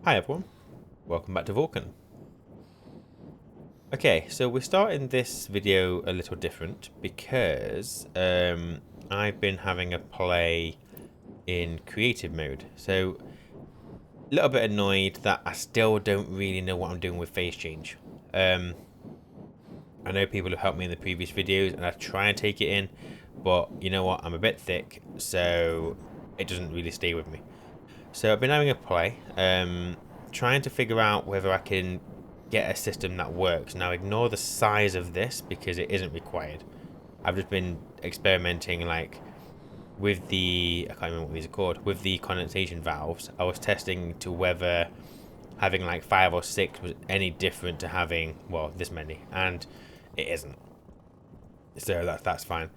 Hi everyone, welcome back to Vulcan. Okay, so we're starting this video a little different because I've been having a play in creative mode. So a little bit annoyed that I still don't really know what I'm doing with phase change. I know people have helped me in the previous videos and I try and take it in, but you know what, I'm a bit thick, so it doesn't really stay with me. So I've been having a play, trying to figure out whether I can get a system that works. Now ignore the size of this because it isn't required. I've just been experimenting like with the, I can't remember what these are called, with the condensation valves. I was testing to whether having like 5 or 6 was any different to having, well, this many, and it isn't. So that's fine.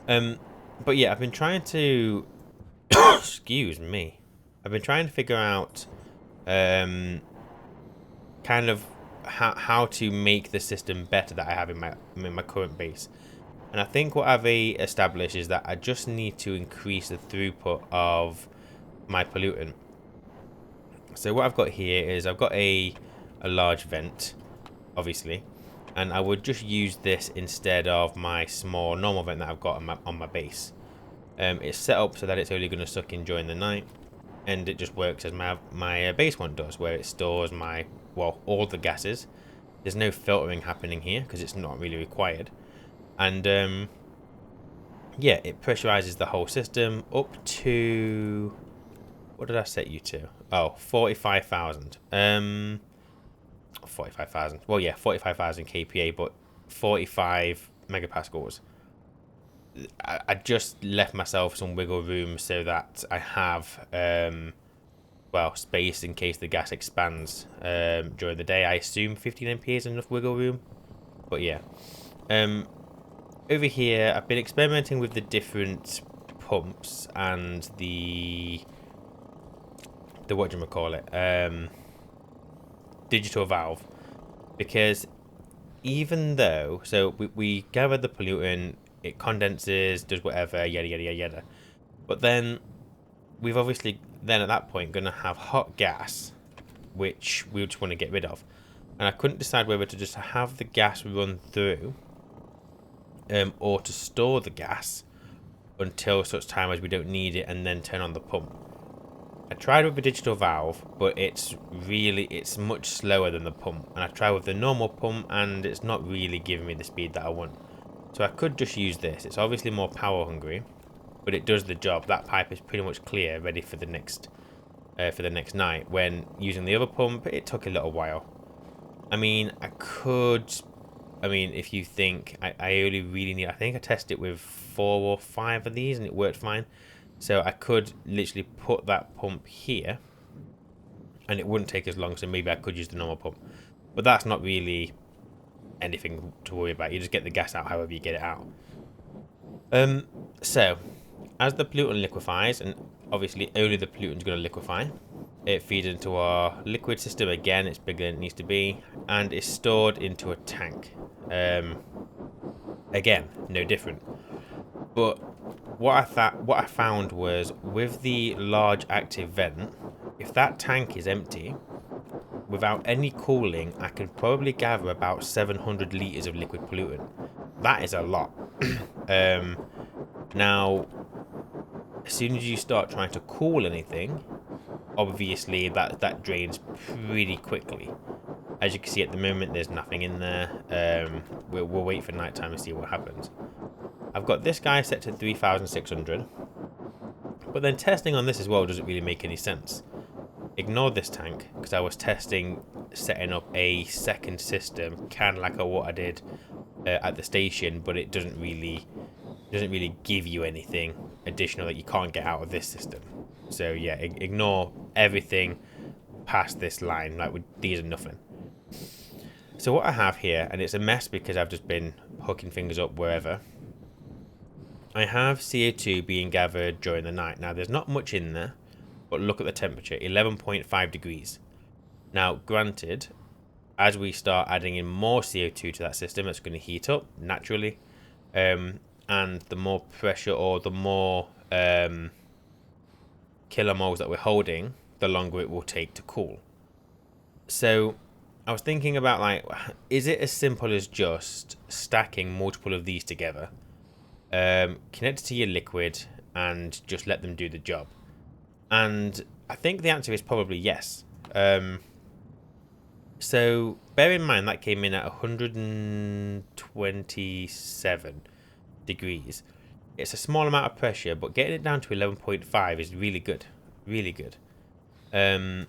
But yeah, I've been trying to, excuse me, I've been trying to figure out kind of how to make the system better that I have in my current base. And I think what I've established is that I just need to increase the throughput of my pollutant. So what I've got here is I've got a large vent, obviously, and I would just use this instead of my small normal vent that I've got on my base. It's set up so that it's only going to suck in during the night, and it just works as my base one does, where it stores all the gases. There's no filtering happening here because it's not really required, and yeah, it pressurizes the whole system up to, what did I set you to? Oh, 45,000. 45,000. Well, yeah, 45,000 kPa, but 45 megapascals. I just left myself some wiggle room so that I have space in case the gas expands during the day. I assume 15 MPa is enough wiggle room, but yeah. Over here, I've been experimenting with the different pumps and the whatchamacallit, digital valve, because even though, so we gather the pollutant, it condenses, does whatever, yada yada yada yada, but then we've obviously then at that point going to have hot gas, which we just want to get rid of, and I couldn't decide whether to just have the gas run through or to store the gas until such time as we don't need it and then turn on the pump. I tried with the digital valve, but it's much slower than the pump, and I tried with the normal pump and it's not really giving me the speed that I want. So I could just use this. It's obviously more power hungry, but it does the job. That pipe is pretty much clear, ready for the next night. When using the other pump, it took a little while. I mean, if you think I only really need, I think I tested it with 4 or 5 of these and it worked fine. So I could literally put that pump here and it wouldn't take as long, so maybe I could use the normal pump. But that's not really anything to worry about. You just get the gas out however you get it out. So as the pollutant liquefies, and obviously only the pollutant is going to liquefy, it feeds into our liquid system again. It's bigger than it needs to be, and it's stored into a tank. Again, no different. But what I found was with the large active vent, if that tank is empty, without any cooling, I can probably gather about 700 liters of liquid pollutant. That is a lot. Now, as soon as you start trying to cool anything, obviously that drains pretty quickly. As you can see at the moment, there's nothing in there. We'll wait for nighttime and see what happens. I've got this guy set to 3,600, but then testing on this as well doesn't really make any sense. Ignore this tank because I was testing setting up a second system, kind of like what I did at the station, but it doesn't really give you anything additional that you can't get out of this system. So yeah, ignore everything past this line. Like these are nothing. So what I have here, and it's a mess because I've just been hooking things up wherever. I have CO2 being gathered during the night. Now there's not much in there, but look at the temperature, 11.5 degrees. Now granted, as we start adding in more CO2 to that system, it's going to heat up naturally, and the more pressure or the more kilomoles that we're holding, the longer it will take to cool. So I was thinking about, like, is it as simple as just stacking multiple of these together, connect it to your liquid, and just let them do the job? And I think the answer is probably yes. So bear in mind that came in at 127 degrees. It's a small amount of pressure, but getting it down to 11.5 is really good. Really good. And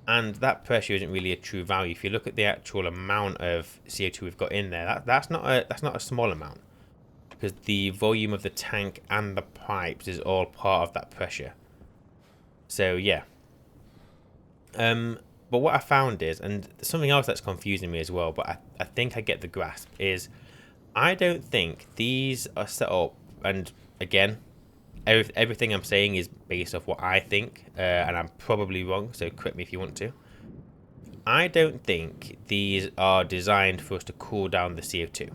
that pressure isn't really a true value. If you look at the actual amount of CO2 we've got in there, that's not a small amount, because the volume of the tank and the pipes is all part of that pressure. So yeah. But what I found is, and something else that's confusing me as well, but I think I get the grasp, is I don't think these are set up, and again, everything I'm saying is based off what I think, and I'm probably wrong, so correct me if you want to. I don't think these are designed for us to cool down the CO2.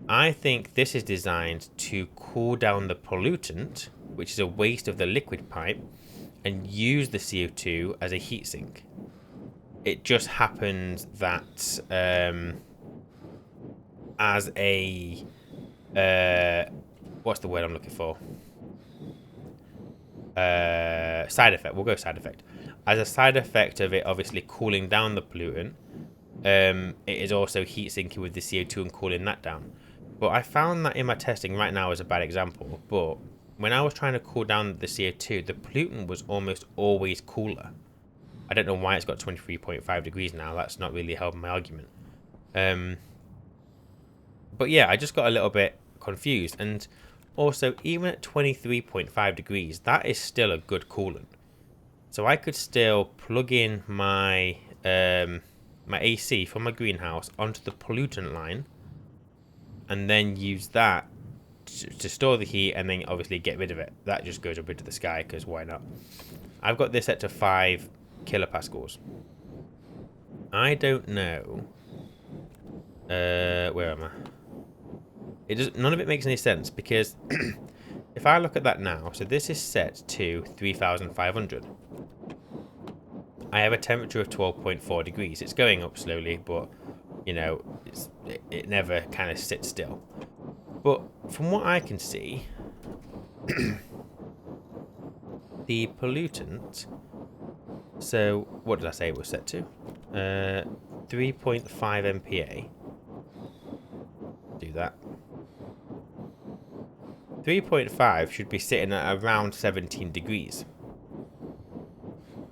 I think this is designed to cool down the pollutant, which is a waste of the liquid pipe, and use the CO2 as a heat sink. It just happens that as a what's the word I'm looking for? Side effect. We'll go side effect. As a side effect of it obviously cooling down the pollutant, it is also heat sinking with the CO2 and cooling that down. But I found that in my testing right now is a bad example. But when I was trying to cool down the CO2, the pollutant was almost always cooler. I don't know why it's got 23.5 degrees now. That's not really helping my argument. But yeah, I just got a little bit confused. And also, even at 23.5 degrees, that is still a good coolant. So I could still plug in my my AC from my greenhouse onto the pollutant line, and then use that to store the heat, and then obviously get rid of it. That just goes up into the sky, because why not? I've got this set to 5 kilopascals. I don't know. Where am I? None of it makes any sense, because if I look at that now, so this is set to 3,500. I have a temperature of 12.4 degrees. It's going up slowly, but you know, it never kind of sits still. But from what I can see, the pollutant. So what did I say it was set to? 3.5 MPa. Do that. 3.5 should be sitting at around 17 degrees.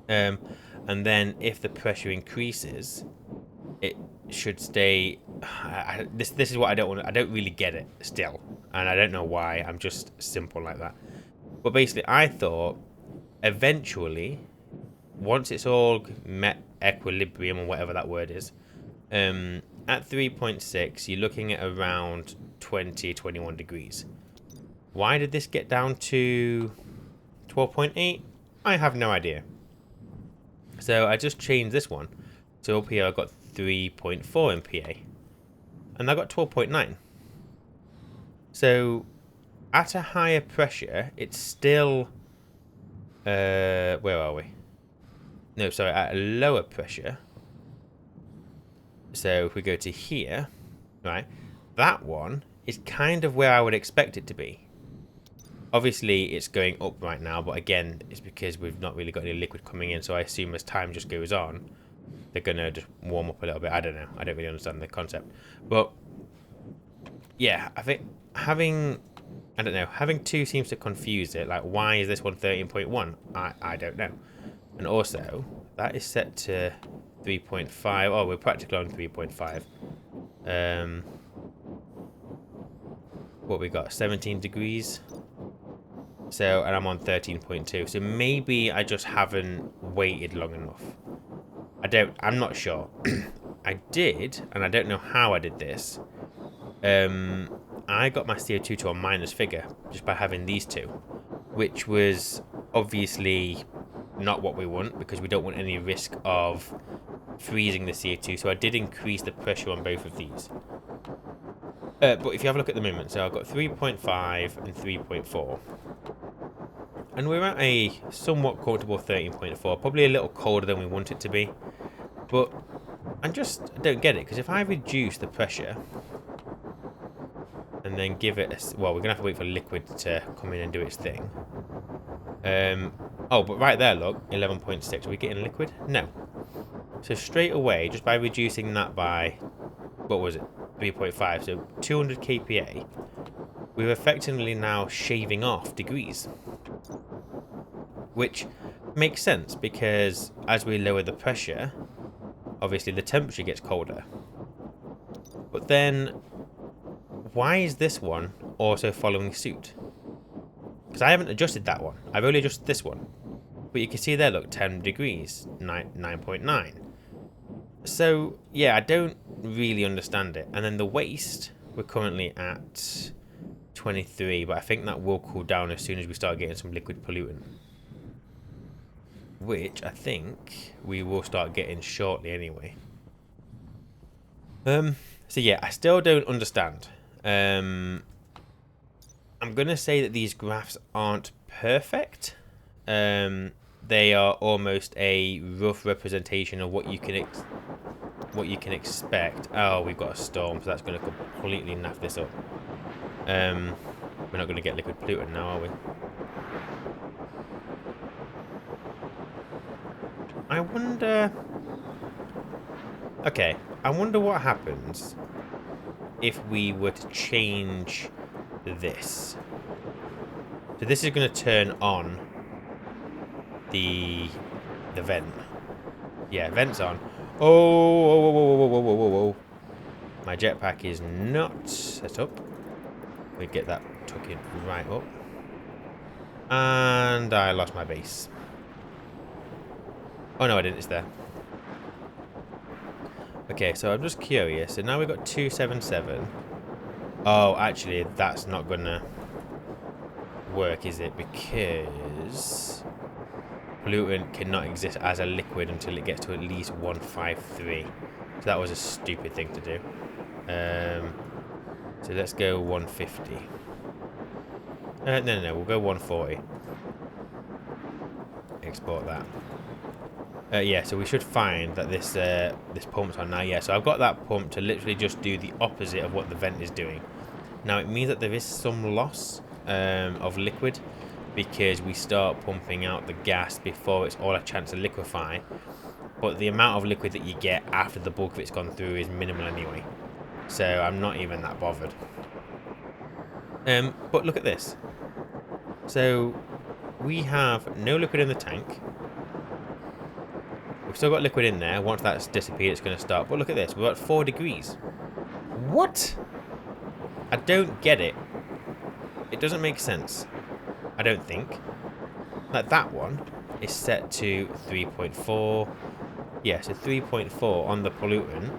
And then if the pressure increases, it should stay. This is what I don't want. I don't really get it still, and I don't know why. I'm just simple like that. But basically, I thought eventually, once it's all met equilibrium or whatever that word is, at 3.6, you're looking at around 21 degrees. Why did this get down to 12.8? I have no idea. So I just changed this one. So up here I got 3.4 MPa. And I got 12.9. So at a higher pressure, it's still... where are we? No, sorry, at a lower pressure. So if we go to here, right, that one is kind of where I would expect it to be. Obviously, it's going up right now, but again, it's because we've not really got any liquid coming in, so I assume as time just goes on, they're going to just warm up a little bit. I don't know. I don't really understand the concept. But, yeah, I think having two seems to confuse it. Like, why is this one 13.1? I don't know. And also, that is set to 3.5. Oh, we're practically on 3.5. What we got? 17 degrees. So, and I'm on 13.2. So maybe I just haven't waited long enough. I'm not sure. I did, and I don't know how I did this. I got my CO2 to a minus figure just by having these two, which was obviously not what we want, because we don't want any risk of freezing the CO2. So I did increase the pressure on both of these. But if you have a look at the movement, so I've got 3.5 and 3.4. And we're at a somewhat comfortable 13.4, probably a little colder than we want it to be. But I don't get it, because if I reduce the pressure and then give it a... Well, we're going to have to wait for liquid to come in and do its thing. Oh, but right there, look, 11.6. Are we getting liquid? No. So straight away, just by reducing that by, what was it, 3.5, so 200 kPa, we're effectively now shaving off degrees. Which makes sense, because as we lower the pressure, obviously the temperature gets colder. But then, why is this one also following suit? Because I haven't adjusted that one. I've only adjusted this one. But you can see there, look, 10 degrees, 9.9. So, yeah, I don't really understand it. And then the waste, we're currently at 23, but I think that will cool down as soon as we start getting some liquid pollutant. Which I think we will start getting shortly anyway. So yeah, I still don't understand. I'm going to say that these graphs aren't perfect. They are almost a rough representation of what you can expect. Oh, we've got a storm, so that's going to completely naff this up. We're not going to get liquid pollutant now, are we? I wonder... Okay, I wonder what happens if we were to change this. So this is going to turn on the vent. Yeah, vent's on. Oh, whoa, whoa, whoa, whoa, whoa, whoa, whoa. My jetpack is not set up. We get that tucked in right up. And I lost my base. Oh no, I didn't. It's there. Okay, so I'm just curious. So now we've got 277. Oh, actually, that's not gonna work, is it? Because pollutant cannot exist as a liquid until it gets to at least 153. So that was a stupid thing to do. So let's go 150. No, we'll go 140. Export that. Yeah, so we should find that this pump's on now. Yeah, so I've got that pump to literally just do the opposite of what the vent is doing. Now, it means that there is some loss of liquid because we start pumping out the gas before it's all a chance to liquefy. But the amount of liquid that you get after the bulk of it's gone through is minimal anyway. So I'm not even that bothered. But look at this. So we have no liquid in the tank. We've still got liquid in there. Once that's disappeared, it's going to start. But look at this. We're at 4 degrees. What? I don't get it. It doesn't make sense. I don't think. Like that one is set to 3.4. Yeah, so 3.4 on the pollutant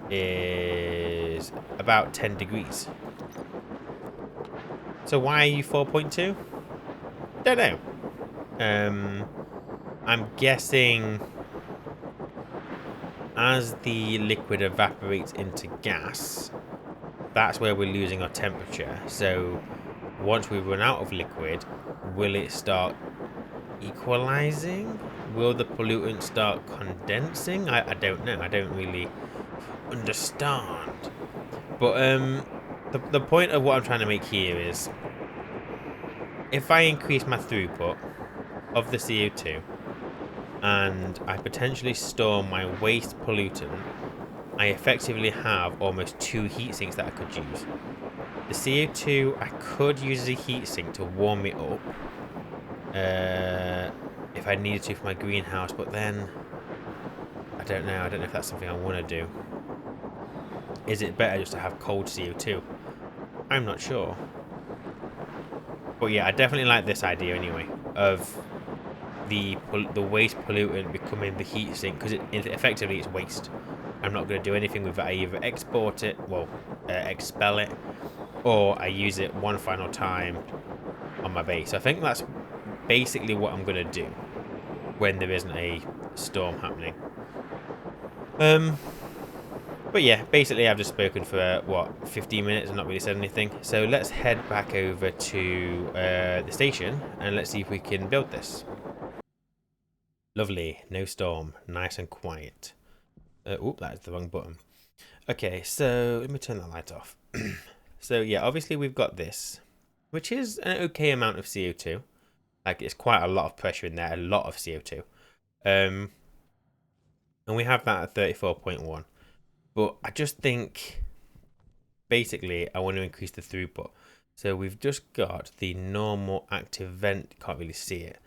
is about 10 degrees. So why are you 4.2? Don't know. I'm guessing as the liquid evaporates into gas, that's where we're losing our temperature. So once we run out of liquid, will it start equalizing? Will the pollutant start condensing? I don't know. I don't really understand. But the point of what I'm trying to make here is, if I increase my throughput of the CO2 and I potentially store my waste pollutant, I effectively have almost 2 heat sinks that I could use. The CO2 I could use as a heat sink to warm it up if I needed to for my greenhouse, but then I don't know if that's something I want to do. Is it better just to have cold CO2? I'm not sure. But yeah, I definitely like this idea anyway, of the waste pollutant becoming the heat sink, because effectively it's waste. I'm not going to do anything with it. I either export it, well, expel it, or I use it one final time on my base. I think that's basically what I'm going to do when there isn't a storm happening. But yeah, basically I've just spoken for, 15 minutes and not really said anything. So let's head back over to the station and let's see if we can build this. Lovely. No storm. Nice and quiet. Oop, that is the wrong button. Okay, so let me turn that light off. So yeah, obviously we've got this, which is an okay amount of CO2. Like it's quite a lot of pressure in there, a lot of CO2. And we have that at 34.1. But I just think basically I want to increase the throughput. So we've just got the normal active vent, can't really see it.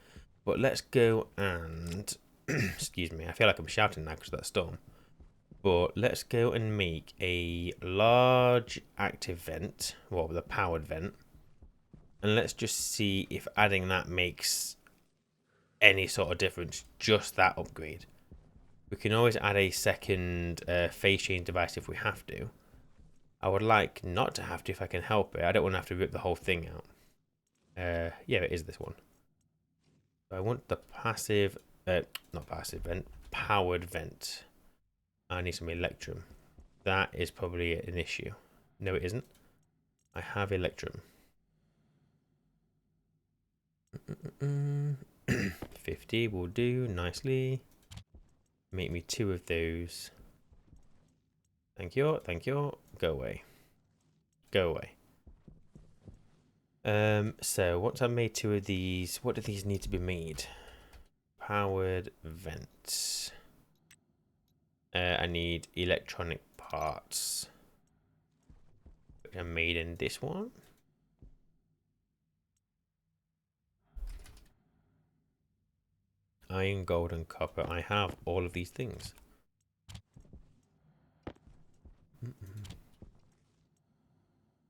But let's go and excuse me, I feel like I'm shouting now because of that storm. But let's go and make a large active vent, well, the powered vent. And let's just see if adding that makes any sort of difference, just that upgrade. We can always add a second phase change device if we have to. I would like not to have to if I can help it. I don't want to have to rip the whole thing out. Yeah, it is this one. I want the passive, not passive vent, powered vent. I need some electrum. That is probably an issue. No, it isn't. I have electrum. 50 will do nicely. Make me 2 of those. Thank you, thank you. Go away. Go away. So once I've made 2 of these, what do these need to be made? Powered vents. I need electronic parts. Which are made in this one. Iron, gold, and copper. I have all of these things.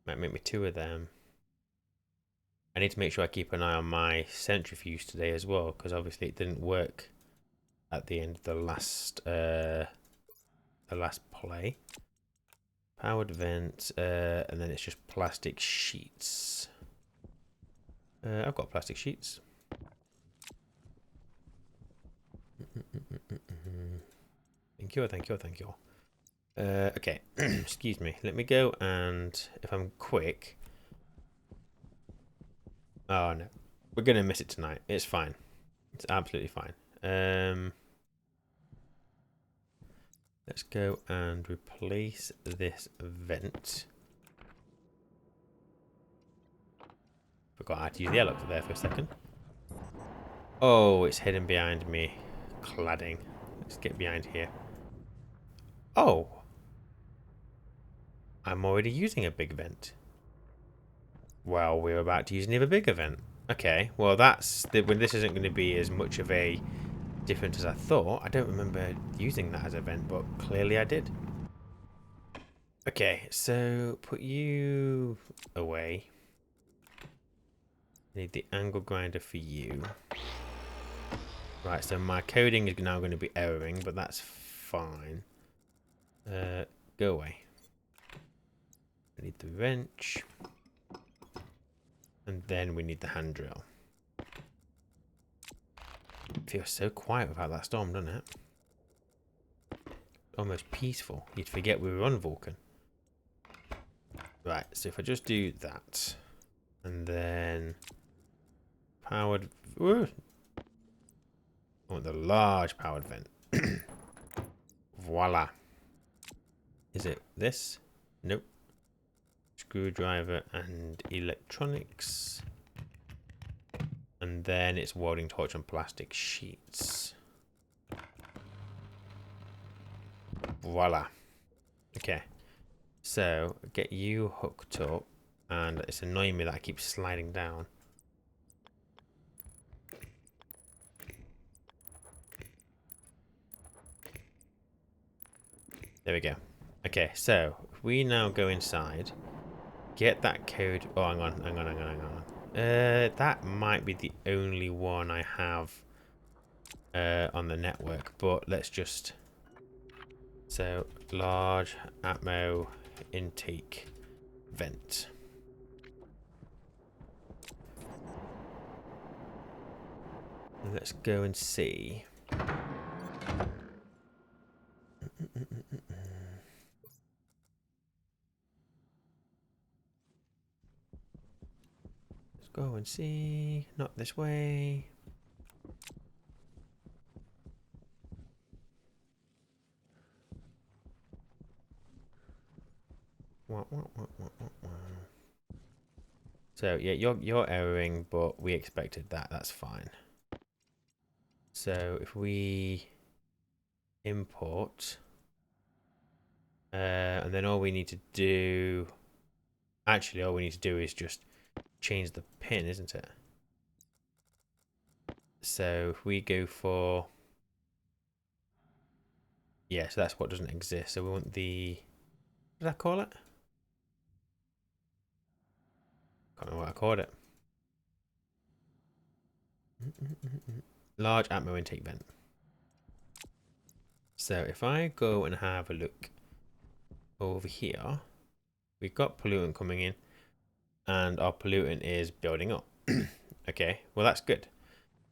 Might make me 2 of them. I need to make sure I keep an eye on my centrifuge today as well, because obviously it didn't work at the end of the last play. Powered vent, and then it's just plastic sheets. I've got plastic sheets. Thank you, thank you, thank you. Okay, excuse me. Let me go and, if I'm quick... Oh no, we're gonna miss it tonight. It's fine. It's absolutely fine. Let's go and replace this vent. Forgot how to use the helicopter there for a second. Oh, it's hidden behind me. Cladding. Let's get behind here. Oh, I'm already using a big vent. Well, we're about to use an even bigger vent. Okay, well that's when this isn't going to be as much of a difference as I thought. I don't remember using that as a vent, but clearly I did. Okay, so put you away. Need the angle grinder for you. Right, so my coding is now going to be erroring, but that's fine. Go away. I need the wrench. And then we need the hand drill. It feels so quiet without that storm, doesn't it? Almost peaceful. You'd forget we were on Vulcan. Right, so if I just do that. And then... Powered... Ooh. I want the large powered vent. Voila. Is it this? Nope. Screwdriver and electronics. And then it's welding torch and plastic sheets. Voila. Okay. So, get you hooked up. And it's annoying me that I keep sliding down. There we go. Okay, so if we now go inside, get that code. Oh, hang on. That might be the only one I have on the network, but let's just. So, large Atmo intake vent. Let's go and see. Let's go and see. Not this way. So yeah, you're erroring, but we expected that. That's fine. So if we import, and then all we need to do, actually, all we need to do is just change the pin, isn't it? So if we go for, yeah, so that's what doesn't exist. So we want the, what did I call it? Can't remember what I called it. Large atmo intake vent. So if I go and have a look over here, we've got pollutant coming in, and our pollutant is building up. Okay, well that's good.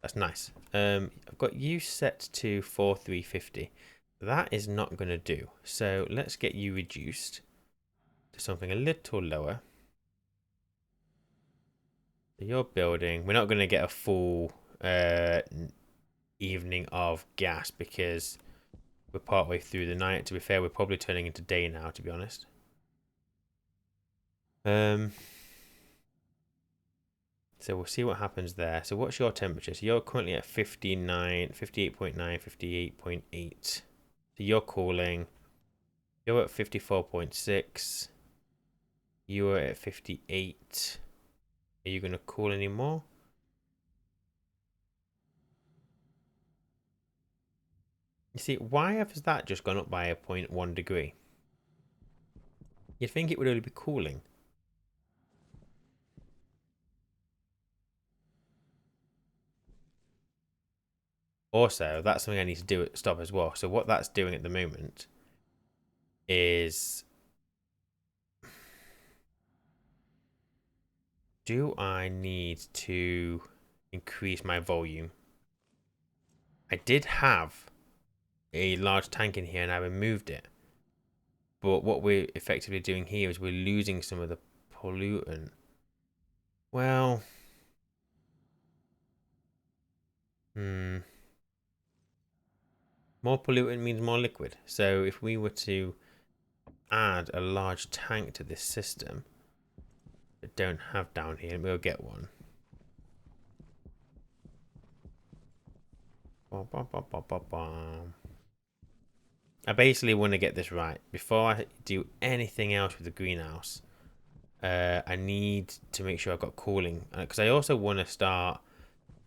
That's nice. I've got you set to 4350. That is not going to do. So let's get you reduced to something a little lower. So you're building. We're not going to get a full evening of gas because we're partway through the night. To be fair, we're probably turning into day now, to be honest. So we'll see what happens there. So what's your temperature? So you're currently at 59, 58.9, 58.8. So you're cooling. You're at 54.6. You are at 58. Are you going to cool any more? You see, why has that just gone up by a 0.1 degree? You'd think it would only be cooling. Also, that's something I need to do stop as well. So what that's doing at the moment is, do I need to increase my volume? I did have a large tank in here and I removed it. But what we're effectively doing here is we're losing some of the pollutant. Well, more pollutant means more liquid. So if we were to add a large tank to this system that don't have down here, and we'll get one. I basically want to get this right before I do anything else with the greenhouse. I need to make sure I've got cooling because I also want to start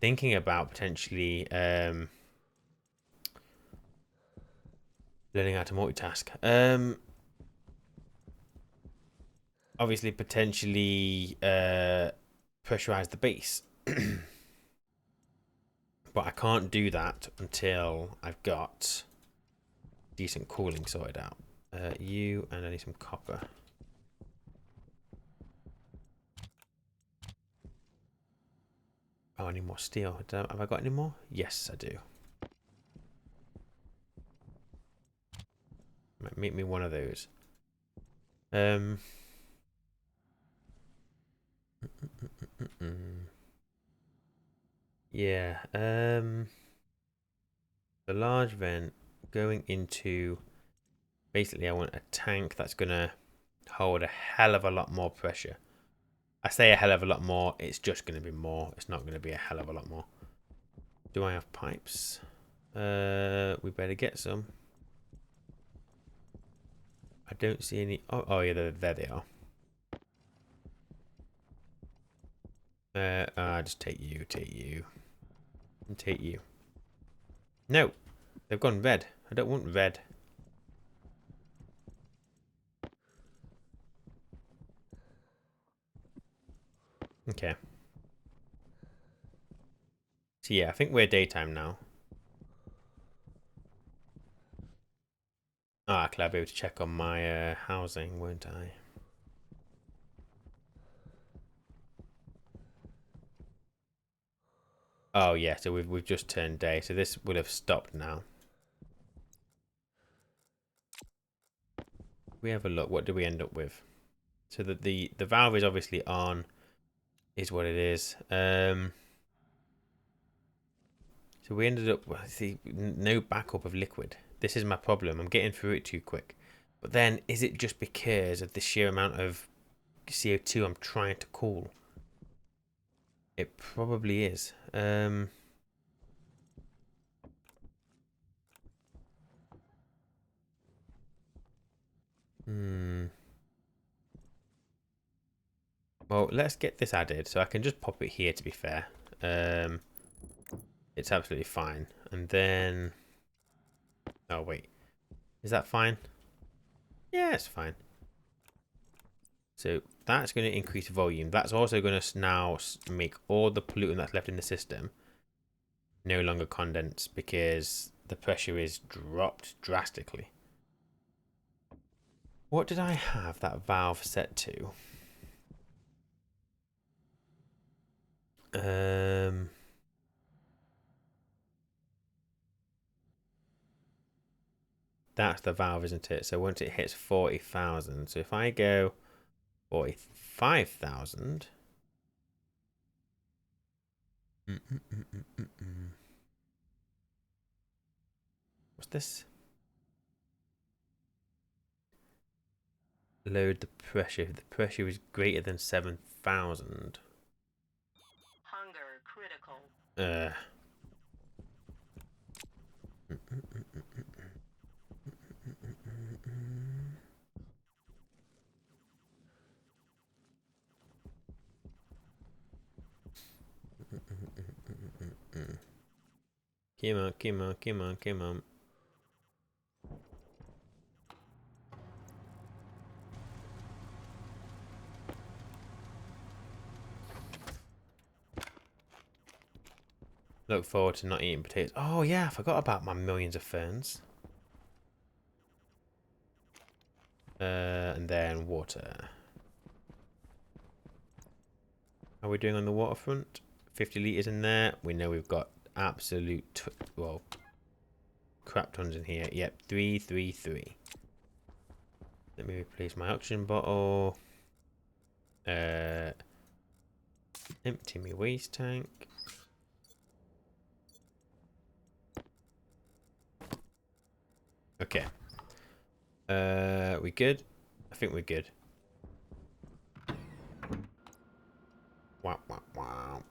thinking about potentially learning how to multitask. Obviously, potentially pressurize the base. But I can't do that until I've got decent cooling sorted out. You, and I need some copper. Oh, I need more steel. Have I got any more? Yes, I do. Make me one of those. Yeah. The large vent going into. Basically, I want a tank that's gonna hold a hell of a lot more pressure. I say a hell of a lot more. It's just gonna be more. It's not gonna be a hell of a lot more. Do I have pipes? We better get some. I don't see any. Oh yeah, there they are. Just take you, and take you. No, they've gone red. I don't want red. Okay. So yeah, I think we're daytime now. Ah, I'll be able to check on my housing, won't I? Oh yeah, so we've just turned day, so this will have stopped now. We have a look. What do we end up with? So that the valve is obviously on, is what it is. So we ended up with no backup of liquid. This is my problem. I'm getting through it too quick. But then, is it just because of the sheer amount of CO2 I'm trying to cool? It probably is. Well, let's get this added. So I can just pop it here, to be fair. It's absolutely fine. And then... Oh, wait. Is that fine? Yeah, it's fine. So that's going to increase volume. That's also going to now make all the pollutant that's left in the system no longer condense because the pressure is dropped drastically. What did I have that valve set to? That's the valve, isn't it? So once it hits 40,000, so if I go 45,000. What's this? Load the pressure. If the pressure is greater than 7,000. Hunger critical. Come on, come on, come on, come on. Look forward to not eating potatoes. Oh yeah, I forgot about my millions of ferns. And then water. How are we doing on the waterfront? 50 litres in there. We know we've got absolute, well, crap tons in here. Yep, 333. Let me replace my oxygen bottle. Empty my waste tank. Okay. We good? I think we're good. Wow, wow, wow.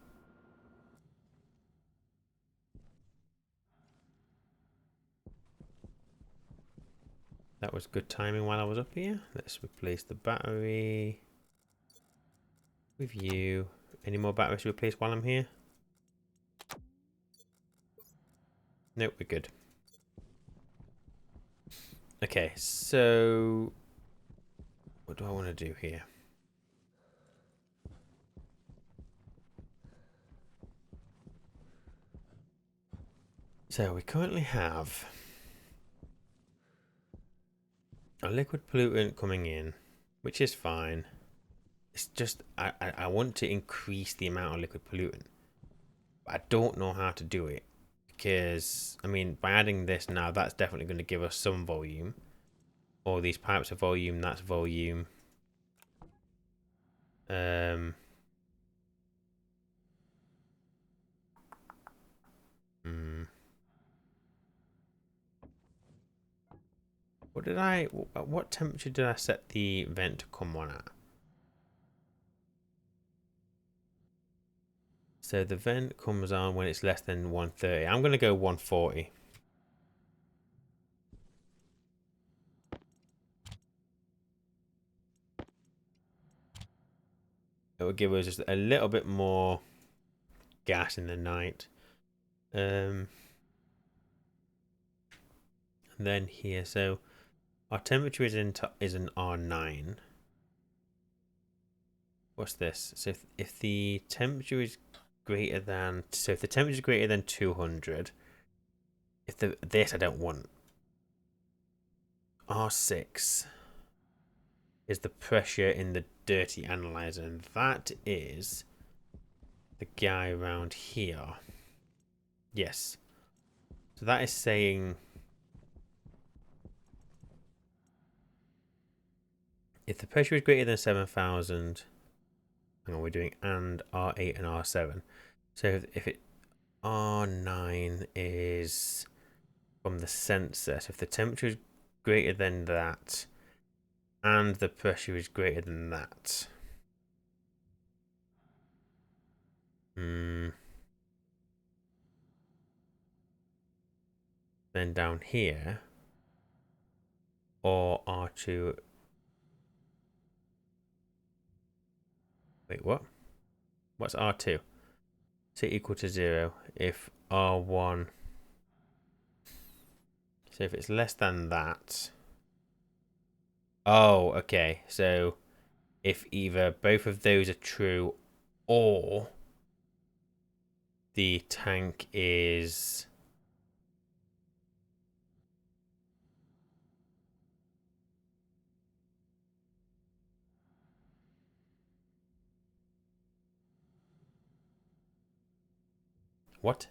That was good timing while I was up here. Let's replace the battery with you. Any more batteries to replace while I'm here? Nope, we're good. Okay, so what do I want to do here? So we currently have a liquid pollutant coming in, which is fine. It's just I want to increase the amount of liquid pollutant. But I don't know how to do it because I mean by adding this now, that's definitely going to give us some volume. All these pipes are volume, that's volume. Hmm. What temperature did I set the vent to come on at? So the vent comes on when it's less than 130. I'm going to go 140. It will give us just a little bit more gas in the night. And then here, so our temperature is an R9. What's this? So if the temperature is greater than, so if the temperature is greater than 200, if this I don't want. R6 is the pressure in the dirty analyzer, and that is the guy around here. Yes. So that is saying if the pressure is greater than 7,000, hang on, we're doing and R8 and R7. So if it R9 is from the sensor, so if the temperature is greater than that, and the pressure is greater than that. Then down here, or R2. Wait, what? What's R2? Say equal to 0 if R1. So if it's less than that. Oh, okay. So if either both of those are true or the tank is what?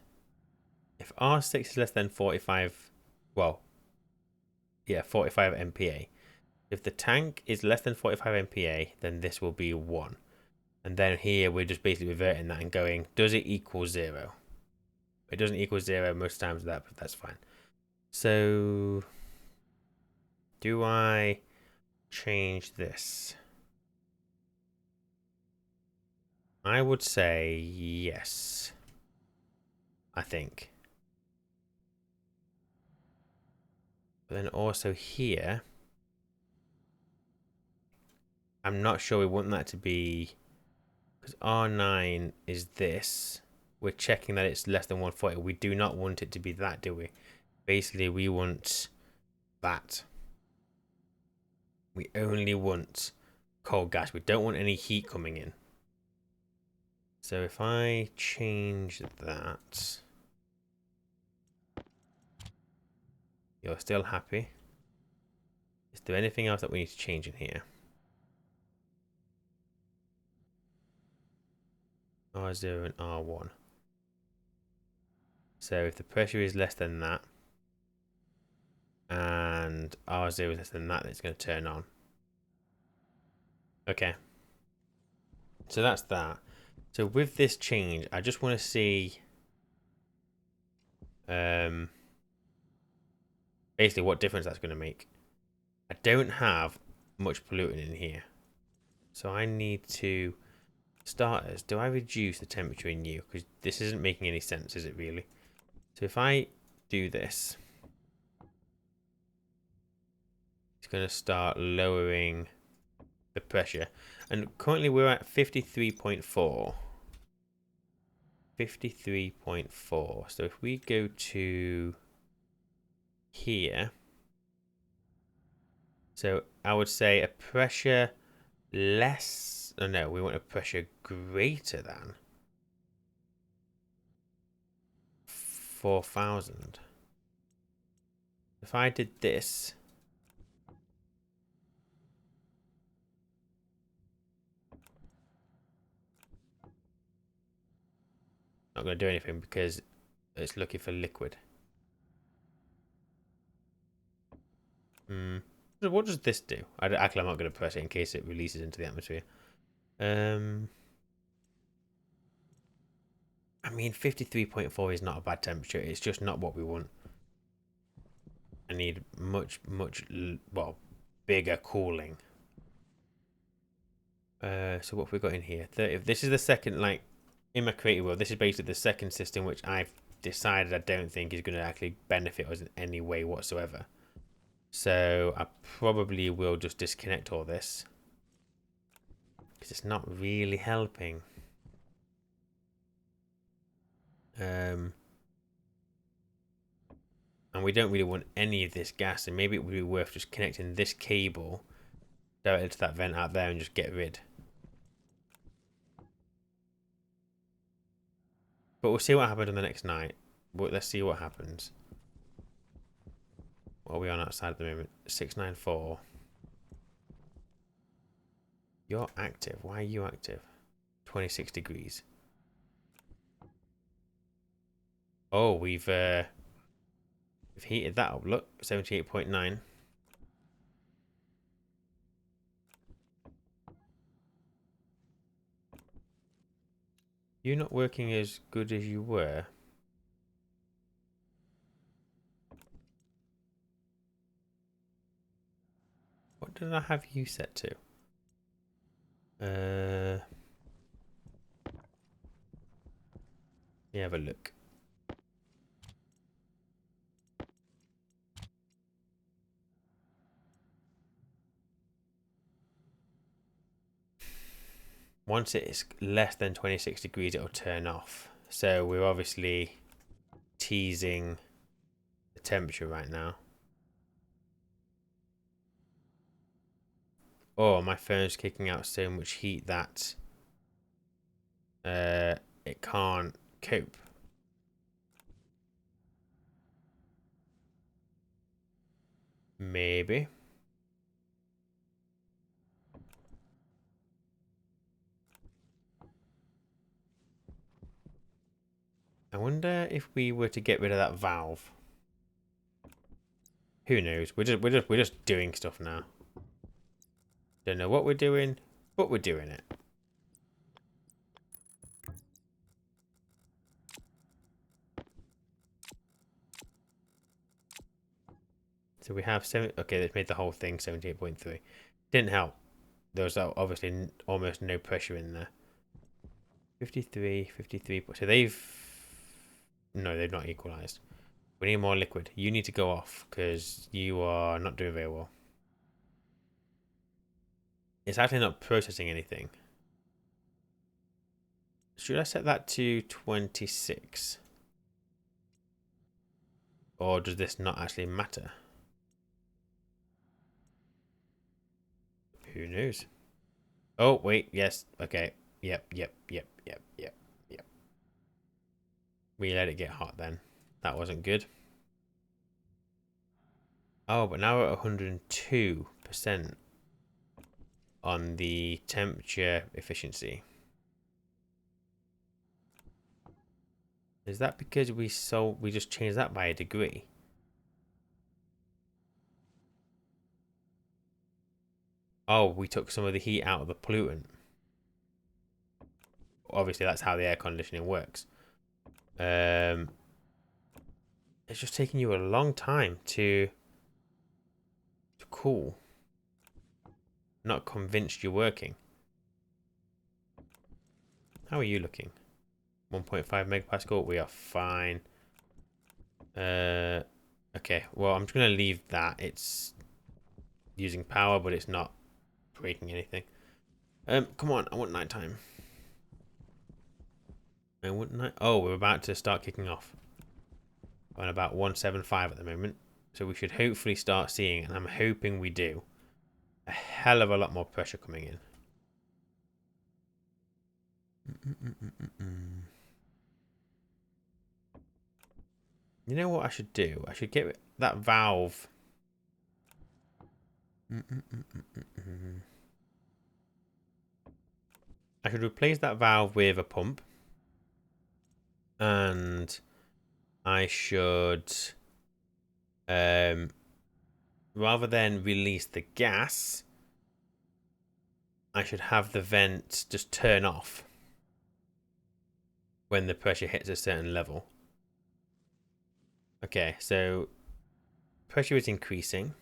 If R6 is less than 45, well, yeah, 45 MPa. If the tank is less than 45 MPa, then this will be 1. And then here we're just basically reverting that and going, does it equal 0? It doesn't equal 0 most times that, but that's fine. So do I change this? I would say yes. I think. But then also here, I'm not sure we want that to be, because R9 is this. We're checking that it's less than 140. We do not want it to be that, do we? Basically, we want that. We only want cold gas. We don't want any heat coming in. So if I change that, you're still happy. Is there anything else that we need to change in here? R0 and R1. So if the pressure is less than that, and R0 is less than that, it's going to turn on. Okay. So that's that. So with this change, I just want to see basically what difference that's going to make. I don't have much pollutant in here. So I need to, starters, do I reduce the temperature in you? Because this isn't making any sense, is it really? So if I do this, it's going to start lowering the pressure. And currently we're at 53.4. 53.4. So if we go to here, so I would say a pressure less, oh no, we want a pressure greater than 4,000. If I did this, not going to do anything because it's looking for liquid. So what does this do? Actually, I'm not going to press it in case it releases into the atmosphere. I mean, 53.4 is not a bad temperature. It's just not what we want. I need much, well, bigger cooling. So what have we got in here? 30. This is the second, like, in my creative world, this is basically the second system which I've decided I don't think is going to actually benefit us in any way whatsoever. So I probably will just disconnect all this because it's not really helping. And we don't really want any of this gas, and maybe it would be worth just connecting this cable directly to that vent out there and just get rid. But we'll see what happens on the next night. But let's see what happens. What are we on outside at the moment? 694. You're active. Why are you active? 26 degrees. Oh, we've heated that up. Look, 78.9. You're not working as good as you were. What did I have you set to? Yeah, have a look. Once it's less than 26 degrees, it'll turn off. So we're obviously teasing the temperature right now. Oh, my phone's kicking out so much heat that it can't cope. Maybe. I wonder if we were to get rid of that valve. Who knows? We're just doing stuff now. Don't know what we're doing, but we're doing it. So we have okay, they've made the whole thing 78.3. Didn't help. There was obviously almost no pressure in there. 53. So no, they've not equalized. We need more liquid. You need to go off because you are not doing very well. It's actually not processing anything. Should I set that to 26? Or does this not actually matter? Who knows? Oh, wait, yes, okay. Yep. We let it get hot then. That wasn't good. Oh, but now we're at 102% on the temperature efficiency. Is that because we just changed that by a degree? Oh, we took some of the heat out of the pollutant. Obviously, that's how the air conditioning works. It's just taking you a long time to cool. Not convinced you're working. How are you looking? 1.5 megapascal. We are fine. Okay. Well, I'm just gonna leave that. It's using power, but it's not breaking anything. Come on. I want nighttime. I want night. Oh, we're about to start kicking off. We're on about 175 at the moment, so we should hopefully start seeing, and I'm hoping we do, a hell of a lot more pressure coming in. You know what I should do? I should get that valve. I should replace that valve with a pump. And I should, rather than release the gas, I should have the vent just turn off when the pressure hits a certain level. Okay, so pressure is increasing.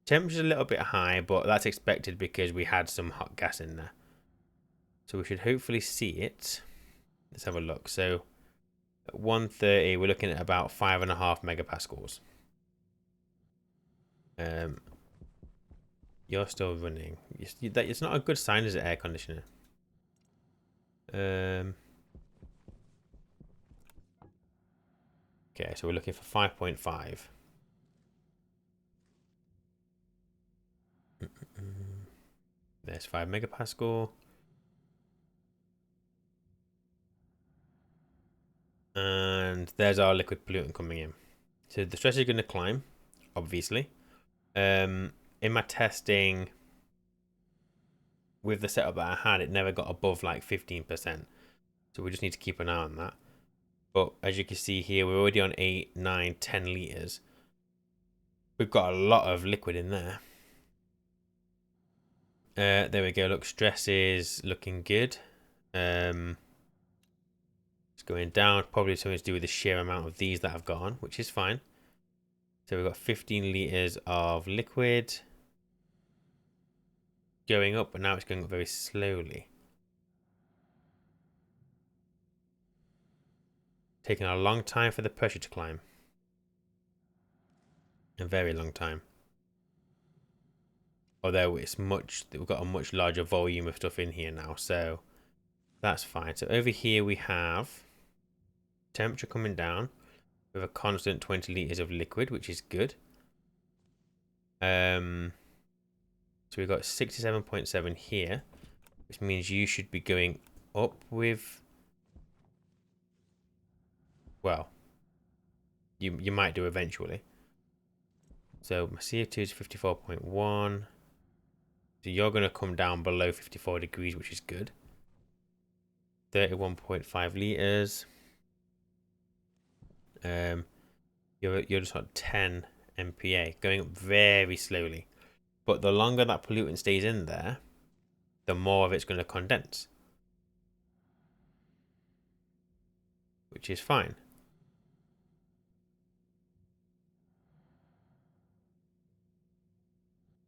Temperature's a little bit high, but that's expected because we had some hot gas in there. So we should hopefully see it. Let's have a look. So at 130, we're looking at about 5.5 megapascals. You're still running. It's not a good sign as an air conditioner. Okay, so we're looking for 5.5. There's 5 megapascal. And there's our liquid pollutant coming in. So the stress is going to climb, obviously. In my testing, with the setup that I had, it never got above like 15%. So we just need to keep an eye on that. But as you can see here, we're already on 8, 9, 10 litres. We've got a lot of liquid in there. There we go. Look, stress is looking good. It's going down. Probably something to do with the sheer amount of these that I've got on, which is fine. So we've got 15 litres of liquid. going up, but now it's going up very slowly. Taking a long time for the pressure to climb. A very long time. Although we've got a much larger volume of stuff in here now, so that's fine. So over here we have temperature coming down with a constant 20 liters of liquid, which is good. So we've got 67.7 here, which means you should be going up with, well, you might do eventually. So my CO2 is 54.1. So you're going to come down below 54 degrees, which is good. 31.5 liters. You're just on 10 MPa, going up very slowly. But the longer that pollutant stays in there, the more of it's going to condense, which is fine.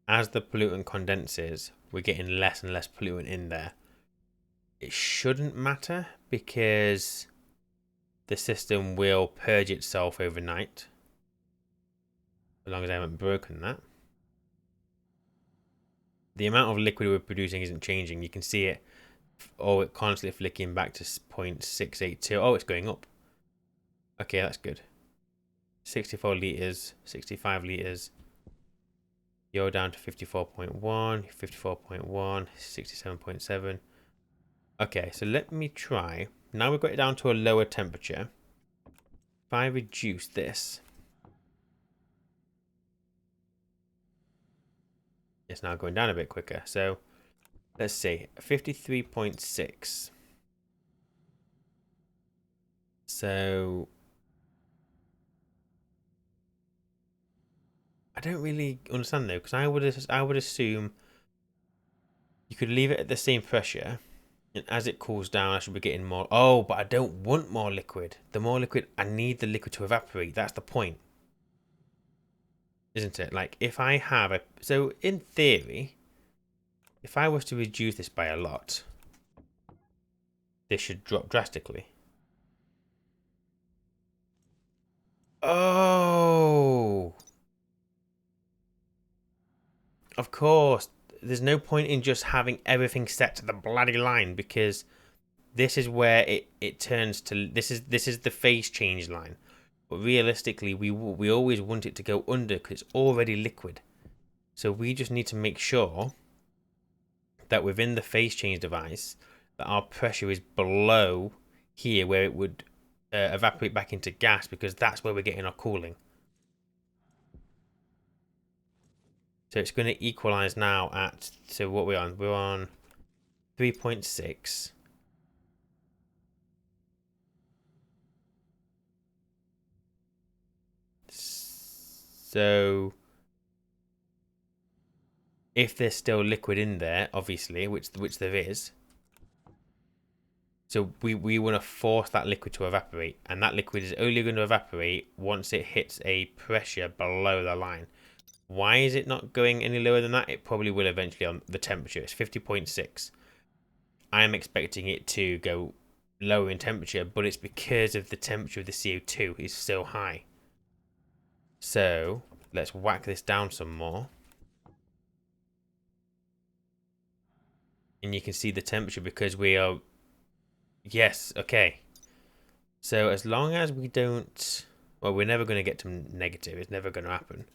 As the pollutant condenses, we're getting less and less pollutant in there. It shouldn't matter because the system will purge itself overnight, as long as I haven't broken that. The amount of liquid we're producing isn't changing. You can see it, it constantly flicking back to 0.682. Oh, it's going up. Okay, that's good. 64 liters, 65 liters. You're down to 54.1, 54.1, 67.7. Okay, so let me try. Now we've got it down to a lower temperature. If I reduce this, it's now going down a bit quicker. So let's see, 53.6. So I don't really understand though, because I would assume you could leave it at the same pressure, and as it cools down, I should be getting more. Oh, but I don't want more liquid. The more liquid, I need the liquid to evaporate. That's the point, isn't it? Like if I have a, so in theory, if I was to reduce this by a lot, this should drop drastically. Oh, of course. There's no point in just having everything set to the bloody line, because this is where it turns to, this is the phase change line. But realistically, we always want it to go under because it's already liquid. So we just need to make sure that within the phase change device that our pressure is below here where it would evaporate back into gas, because that's where we're getting our cooling. So it's going to equalize now at, so what we're on? We're on 3.6. So if there's still liquid in there, obviously, which there is, so we want to force that liquid to evaporate, and that liquid is only going to evaporate once it hits a pressure below the line. Why is it not going any lower than that? It probably will eventually on the temperature. It's 50.6. I'm expecting it to go lower in temperature, but it's because of the temperature of the CO2 is so high. So let's whack this down some more. And you can see the temperature because we are... Yes, okay. So as long as we don't... Well, we're never going to get to negative. It's never going to happen.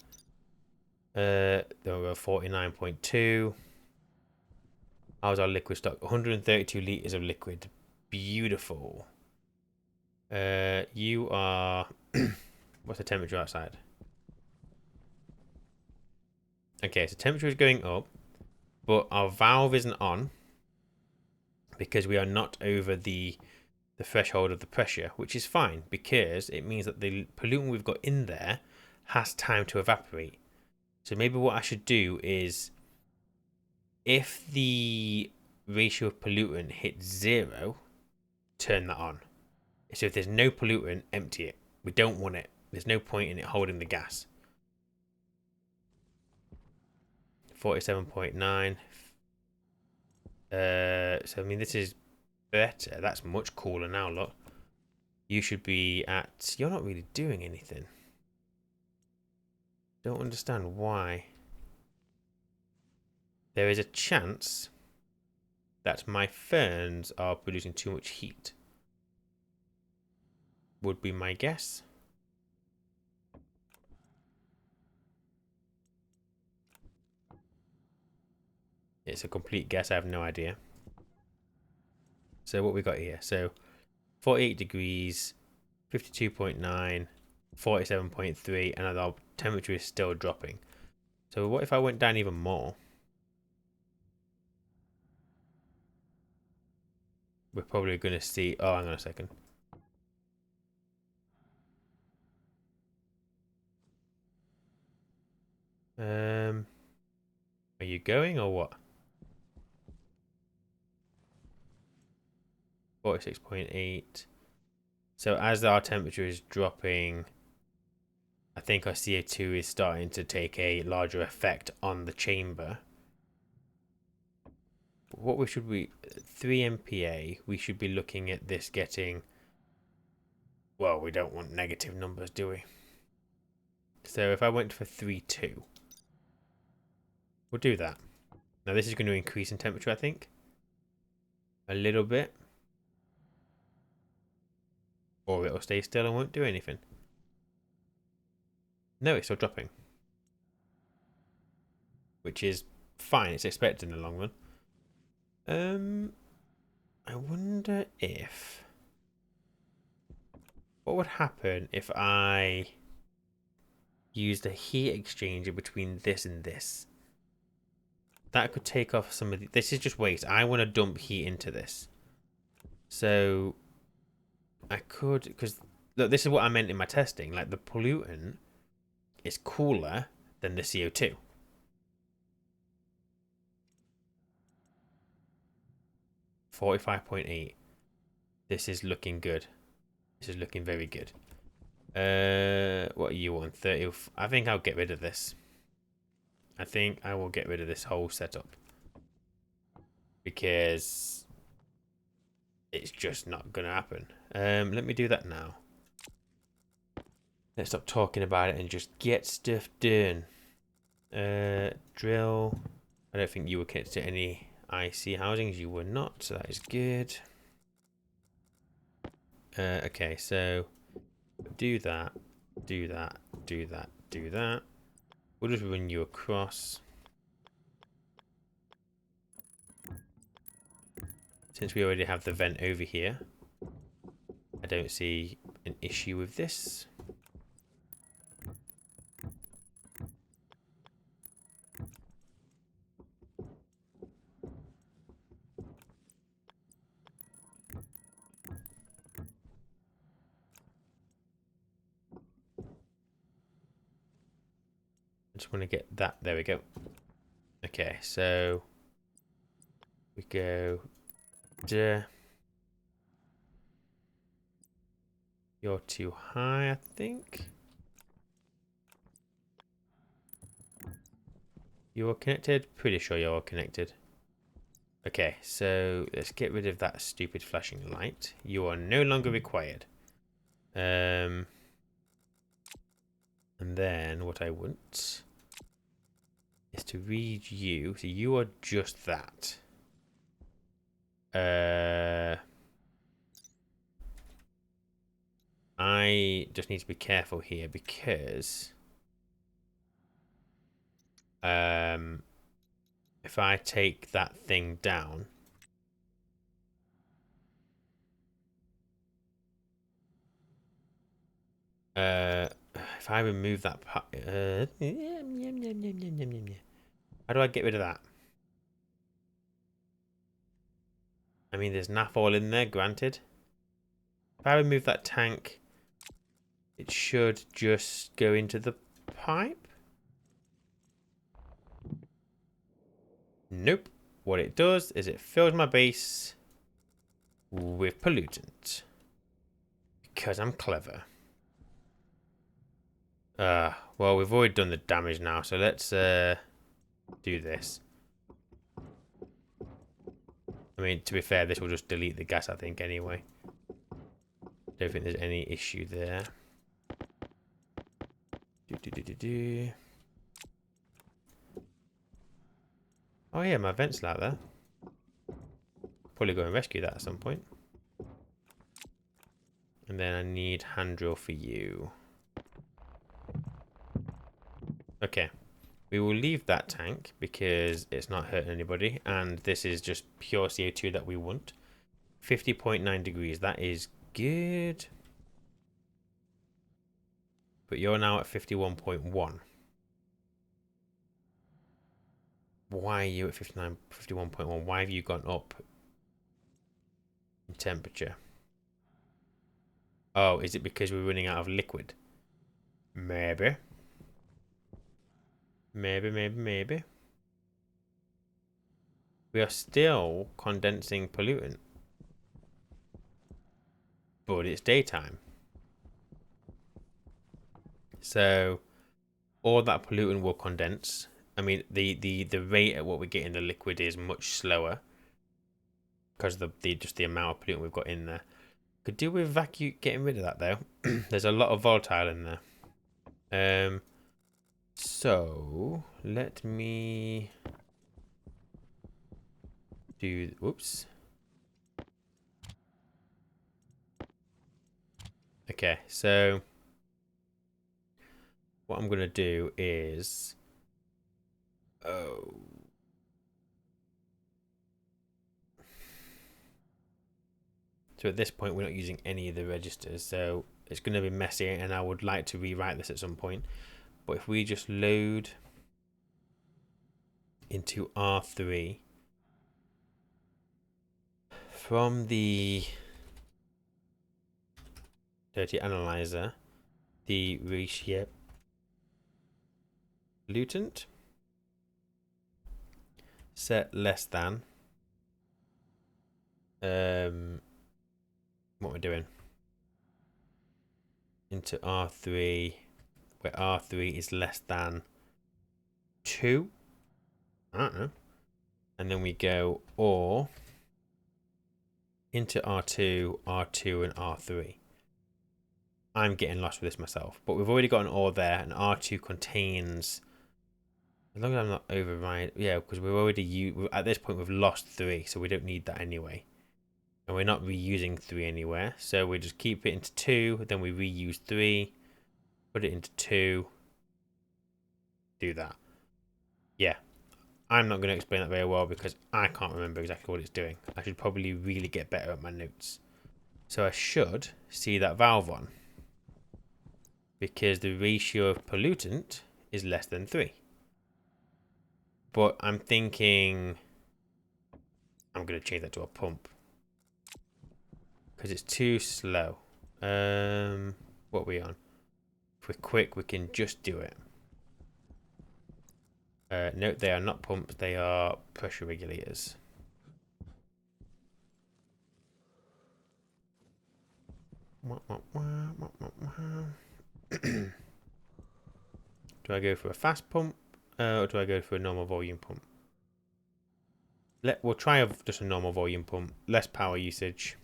There were 49.2. How's our liquid stock? 132 liters of liquid. Beautiful. You are... What's the temperature outside? Okay, so temperature is going up, but our valve isn't on because we are not over the threshold of the pressure, which is fine because it means that the pollutant we've got in there has time to evaporate. So maybe what I should do is, if the ratio of pollutant hits 0, turn that on. So if there's no pollutant, empty it. We don't want it. There's no point in it holding the gas. 47.9. So I mean, this is better. That's much cooler now. Look, you should be at. You're not really doing anything. Don't understand why. There is a chance that my ferns are producing too much heat. Would be my guess. It's a complete guess. I have no idea. So what we got here? So 48 degrees, 52.9, 47.3, and our temperature is still dropping. So what if I went down even more? We're probably going to see... Oh, hang on a second. Are you going or what? 46.8. So as our temperature is dropping, I think our CO2 is starting to take a larger effect on the chamber. What we should we 3 MPa, we should be looking at this getting, well, we don't want negative numbers, do we? So if I went for 3.2, we'll do that. Now this is going to increase in temperature, I think. A little bit. Or it'll stay still and won't do anything. No, it's still dropping. Which is fine, it's expected in the long run. I wonder if... What would happen if I used a heat exchanger between this and this? That could take off some of the... This is just waste. I want to dump heat into this. So I could... Because look, this is what I meant in my testing. Like the pollutant is cooler than the CO2. $45.8. This is looking good. This is looking very good. What are you on? 30. I think I'll get rid of this. I think I will get rid of this whole setup. Because it's just not going to happen. Let me do that now. Let's stop talking about it and just get stuff done. Drill. I don't think you were connected to any IC housings. You were not, so that is good. Okay, so do that, do that, do that, do that. We'll just run you across. Since we already have the vent over here, I don't see an issue with this. I just want to get that. There we go. Okay, so we go. Duh. You're too high, I think. You're connected? Pretty sure you're all connected. Okay, so let's get rid of that stupid flashing light. You are no longer required. And then what I want is to read you. So you are just that. I just need to be careful here because if I take that thing down, if I remove that part, how do I get rid of that? I mean, there's naff all in there, granted. If I remove that tank, it should just go into the pipe. Nope. What it does is it fills my base with pollutant. Because I'm clever. Well, we've already done the damage now, so let's do this. I mean, to be fair, this will just delete the gas, I think, anyway. Don't think there's any issue there. Oh yeah, my vent's out there. Probably go and rescue that at some point. And then I need hand drill for you. Okay. We will leave that tank because it's not hurting anybody. And this is just pure CO2 that we want. 50.9 degrees. That is good. But you're now at 51.1. Why are you at 51.1? Why have you gone up in temperature? Oh, is it because we're running out of liquid? Maybe. Maybe. We are still condensing pollutant. But it's daytime. So all that pollutant will condense. I mean, the rate at what we get in the liquid is much slower because of just the amount of pollutant we've got in there. Could do with getting rid of that though. There's a lot of volatile in there. So let me do. Whoops. Okay, so what I'm gonna do is. Oh. So at this point, we're not using any of the registers, so it's going to be messy, and I would like to rewrite this at some point. But if we just load into R3 from the dirty analyzer, the ratio pollutant set less than what we're doing into R3, where R3 is less than 2. I don't know. And then we go or into R2, R2, and R3. I'm getting lost with this myself, but we've already got an or there, and R2 contains. As long as I'm not override, yeah, because we've already at this point we've lost 3, so we don't need that anyway. And we're not reusing 3 anywhere, so we just keep it into 2, then we reuse 3, put it into 2, do that. Yeah, I'm not going to explain that very well because I can't remember exactly what it's doing. I should probably really get better at my notes. So I should see that valve on, because the ratio of pollutant is less than 3. But I'm thinking I'm going to change that to a pump because it's too slow. What are we on? If we're quick, we can just do it. No, they are not pumps. They are pressure regulators. Do I go for a fast pump or do I go for a normal volume pump? We'll try just a normal volume pump. Less power usage.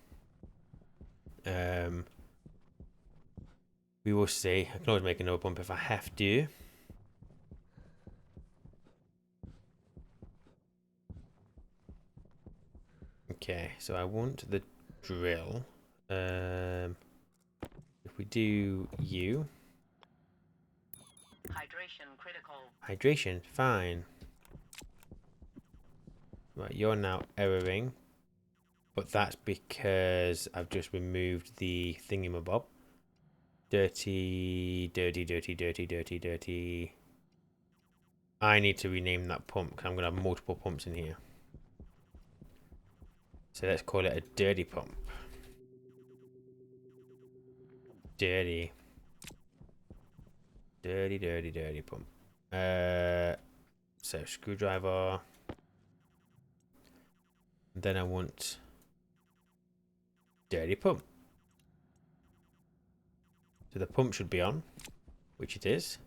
We will see. I can always make another pump if I have to. Okay, so I want the drill. If we do you. Hydration critical. Hydration, fine. Right, you're now erroring. But that's because I've just removed the thingamabob. Dirty. I need to rename that pump because I'm going to have multiple pumps in here. So let's call it a dirty pump. Dirty pump. So screwdriver. Then I want dirty pump. So the pump should be on, which it is.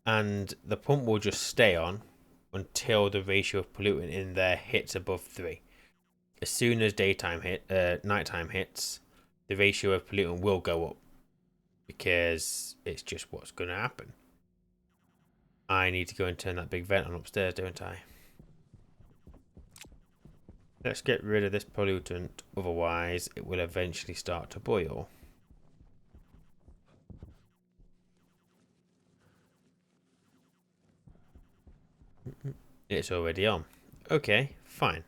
And the pump will just stay on until the ratio of pollutant in there hits above 3. As soon as nighttime hits, the ratio of pollutant will go up because it's just what's going to happen. I need to go and turn that big vent on upstairs, don't I? Let's get rid of this pollutant, otherwise it will eventually start to boil. It's already on. Okay, fine.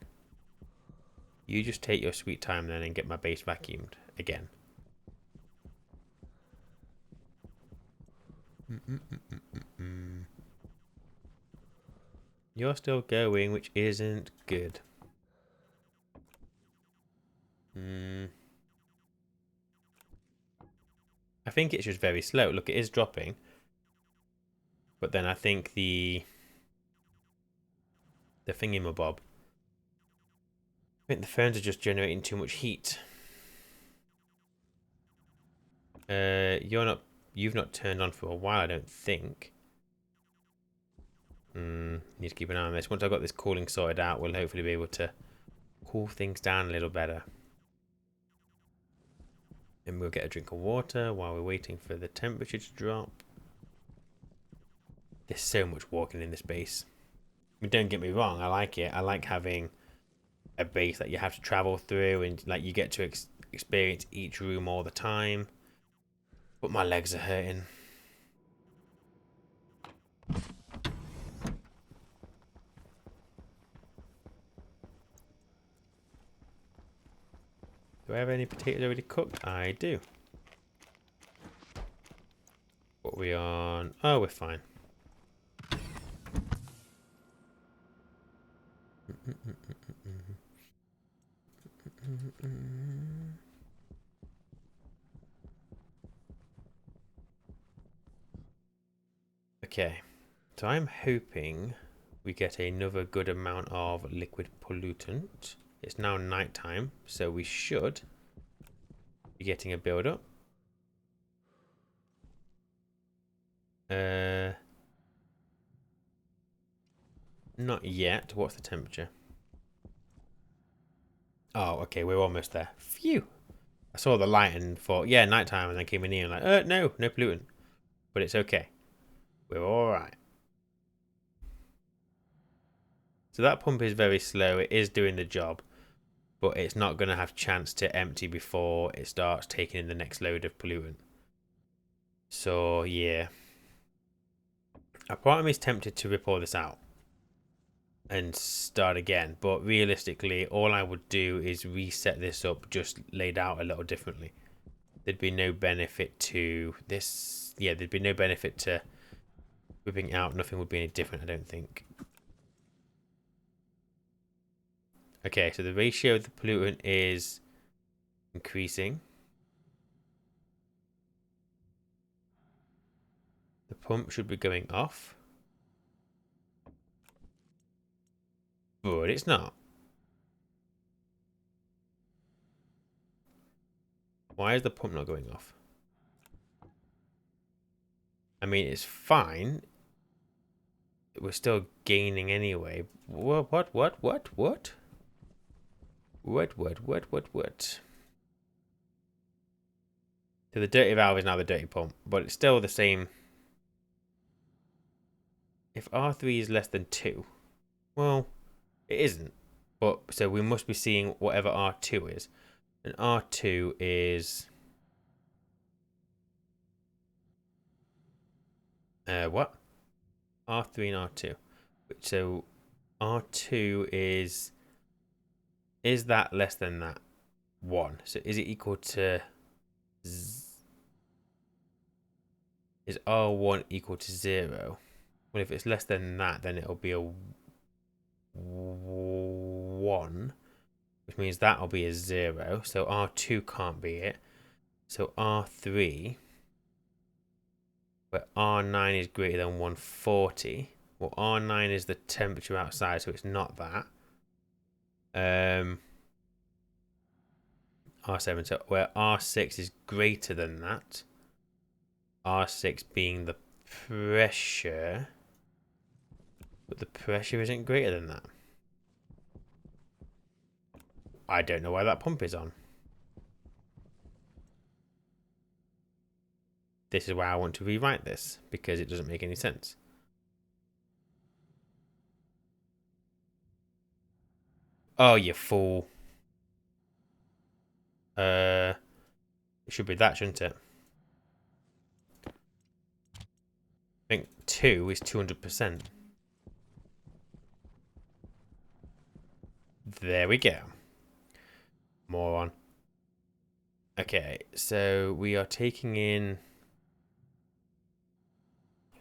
You just take your sweet time then and get my base vacuumed again. You're still going, which isn't good. I think it's just very slow. Look, it is dropping. But then I think the thingamabob. I think the phones are just generating too much heat. You've not turned on for a while, I don't think. Need to keep an eye on this. Once I've got this cooling sorted out, we'll hopefully be able to cool things down a little better. And we'll get a drink of water while we're waiting for the temperature to drop. There's so much walking in this base. I mean, don't get me wrong, I like it. I like having a base that you have to travel through and like you get to experience each room all the time. But my legs are hurting. Do I have any potatoes already cooked? I do. What are we on? Oh, we're fine. Okay, so I'm hoping we get another good amount of liquid pollutant. It's now nighttime, so we should be getting a build-up. Not yet. What's the temperature? Oh, okay, we're almost there. Phew! I saw the light and thought, yeah, nighttime, and then came in here and like, no pollutant. But it's okay. We're alright. So that pump is very slow. It is doing the job. But it's not going to have chance to empty before it starts taking in the next load of pollutant. So, yeah. A part of me is tempted to rip all this out and start again. But realistically, all I would do is reset this up just laid out a little differently. There'd be no benefit to this. Yeah, there'd be no benefit to ripping out. Nothing would be any different, I don't think. Okay, so the ratio of the pollutant is increasing. The pump should be going off. But it's not. Why is the pump not going off? I mean, it's fine. We're still gaining anyway. What? What? So the dirty valve is now the dirty pump, but it's still the same. If R3 is less than 2, well, it isn't. But so we must be seeing whatever R2 is. And R2 is what? R3 and R2. So R2 is that less than that? 1. So is it equal to is R1 equal to 0? Well, if it's less than that, then it'll be a 1, which means that'll be a 0. So R2 can't be it. So R3, where R9 is greater than 140. Well, R9 is the temperature outside, so it's not that. R7, so where R6 is greater than that. R6 being the pressure. But the pressure isn't greater than that. I don't know why that pump is on. This is why I want to rewrite this, because it doesn't make any sense. Oh, you fool. It should be that, shouldn't it? I think 2 is 200%. There we go. Moron. Okay, so we are taking in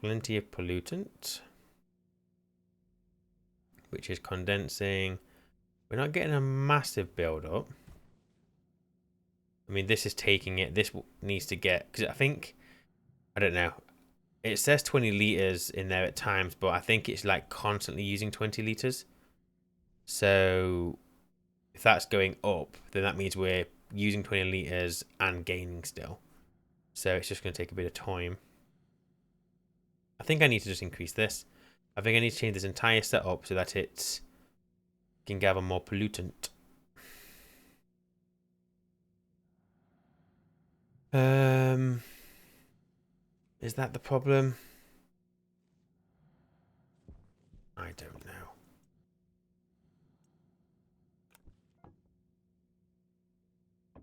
plenty of pollutant, which is condensing. We're not getting a massive build-up. I mean, this is taking it. This needs to get... Because I think... I don't know. It says 20 litres in there at times, but I think it's like constantly using 20 litres. So if that's going up, then that means we're using 20 litres and gaining still. So it's just going to take a bit of time. I think I need to just increase this. I think I need to change this entire setup so that it can gather more pollutant. Is that the problem? I don't know.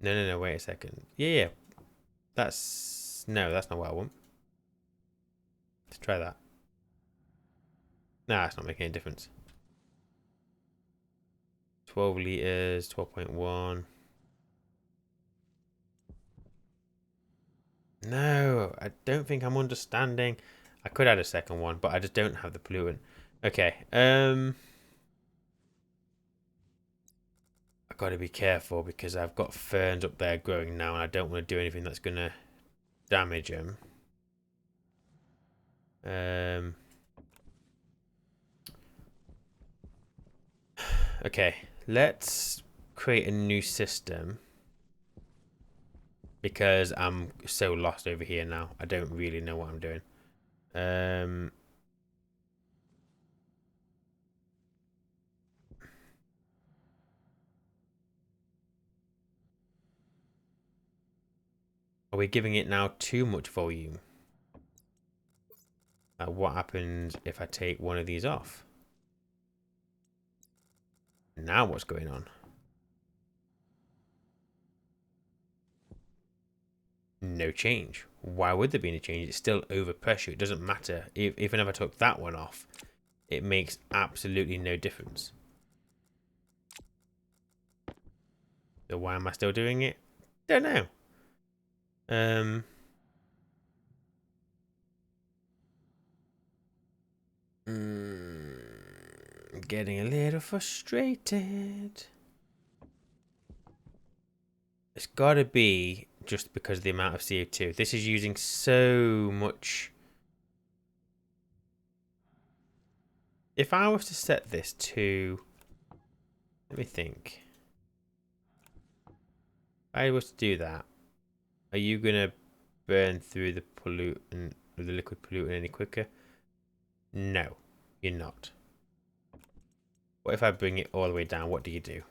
No, wait a second. Yeah. No, that's not what I want. Let's try that. Nah, it's not making any difference. 12 litres, 12.1. No, I don't think I'm understanding. I could add a second one, but I just don't have the pollutant. Okay, I gotta be careful because I've got ferns up there growing now and I don't want to do anything that's gonna damage them. Okay, let's create a new system because I'm so lost over here now. I don't really know what I'm doing. Are we giving it now too much volume? What happens if I take one of these off? Now what's going on? No change. Why would there be any change? It's still over pressure. It doesn't matter. Even if I took that one off, it makes absolutely no difference. So why am I still doing it? Don't know. Getting a little frustrated. It's got to be just because of the amount of CO2. This is using so much. If I was to set this to, let me think. If I was to do that, are you gonna burn through the pollutant, the liquid pollutant any quicker? No, you're not. What if I bring it all the way down? What do you do?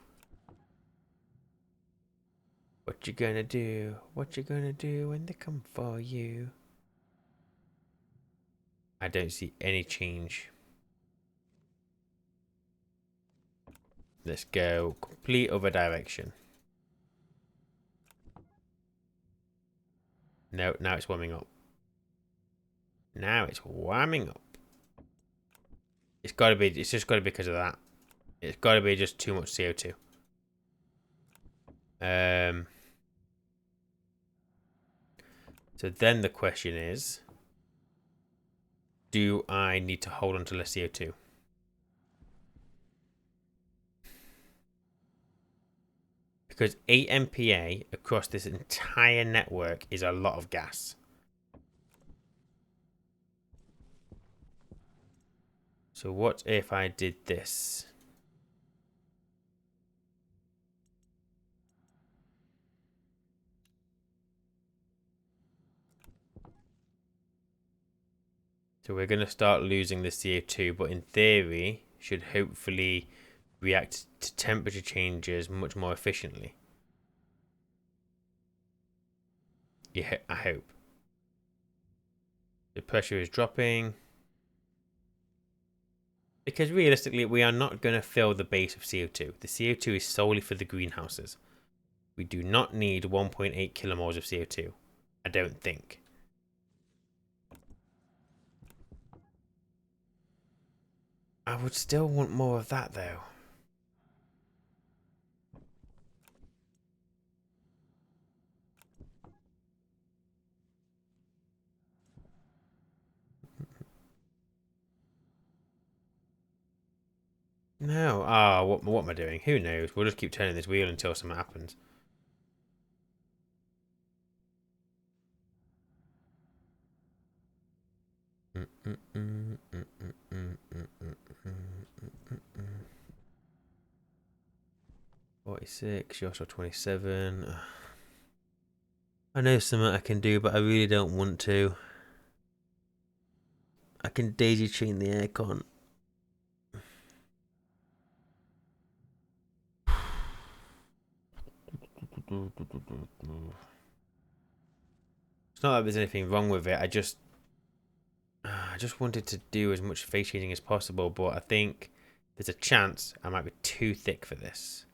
What you gonna do? What you gonna do when they come for you? I don't see any change. Let's go complete other direction. No, now it's warming up. Now it's warming up. It's gotta be, it's just gotta be because of that. It's gotta be just too much CO2. So then the question is, do I need to hold on to less CO2? Because 8 MPa across this entire network is a lot of gas. So what if I did this? So we're going to start losing the CO2, but in theory should hopefully react to temperature changes much more efficiently. Yeah, I hope. The pressure is dropping. Because realistically, we are not going to fill the base of CO2. The CO2 is solely for the greenhouses. We do not need 1.8 kilomoles of CO2. I don't think. I would still want more of that though. No. Ah, what am I doing? Who knows? We'll just keep turning this wheel until something happens. Mm, mm, mm, mm, mm, mm, mm, mm, mm, mm. 46, you're also 27. I know something I can do, but I really don't want to. I can daisy chain the aircon. It's not that there's anything wrong with it. I just wanted to do as much phase changing as possible, but I think there's a chance I might be too thick for this.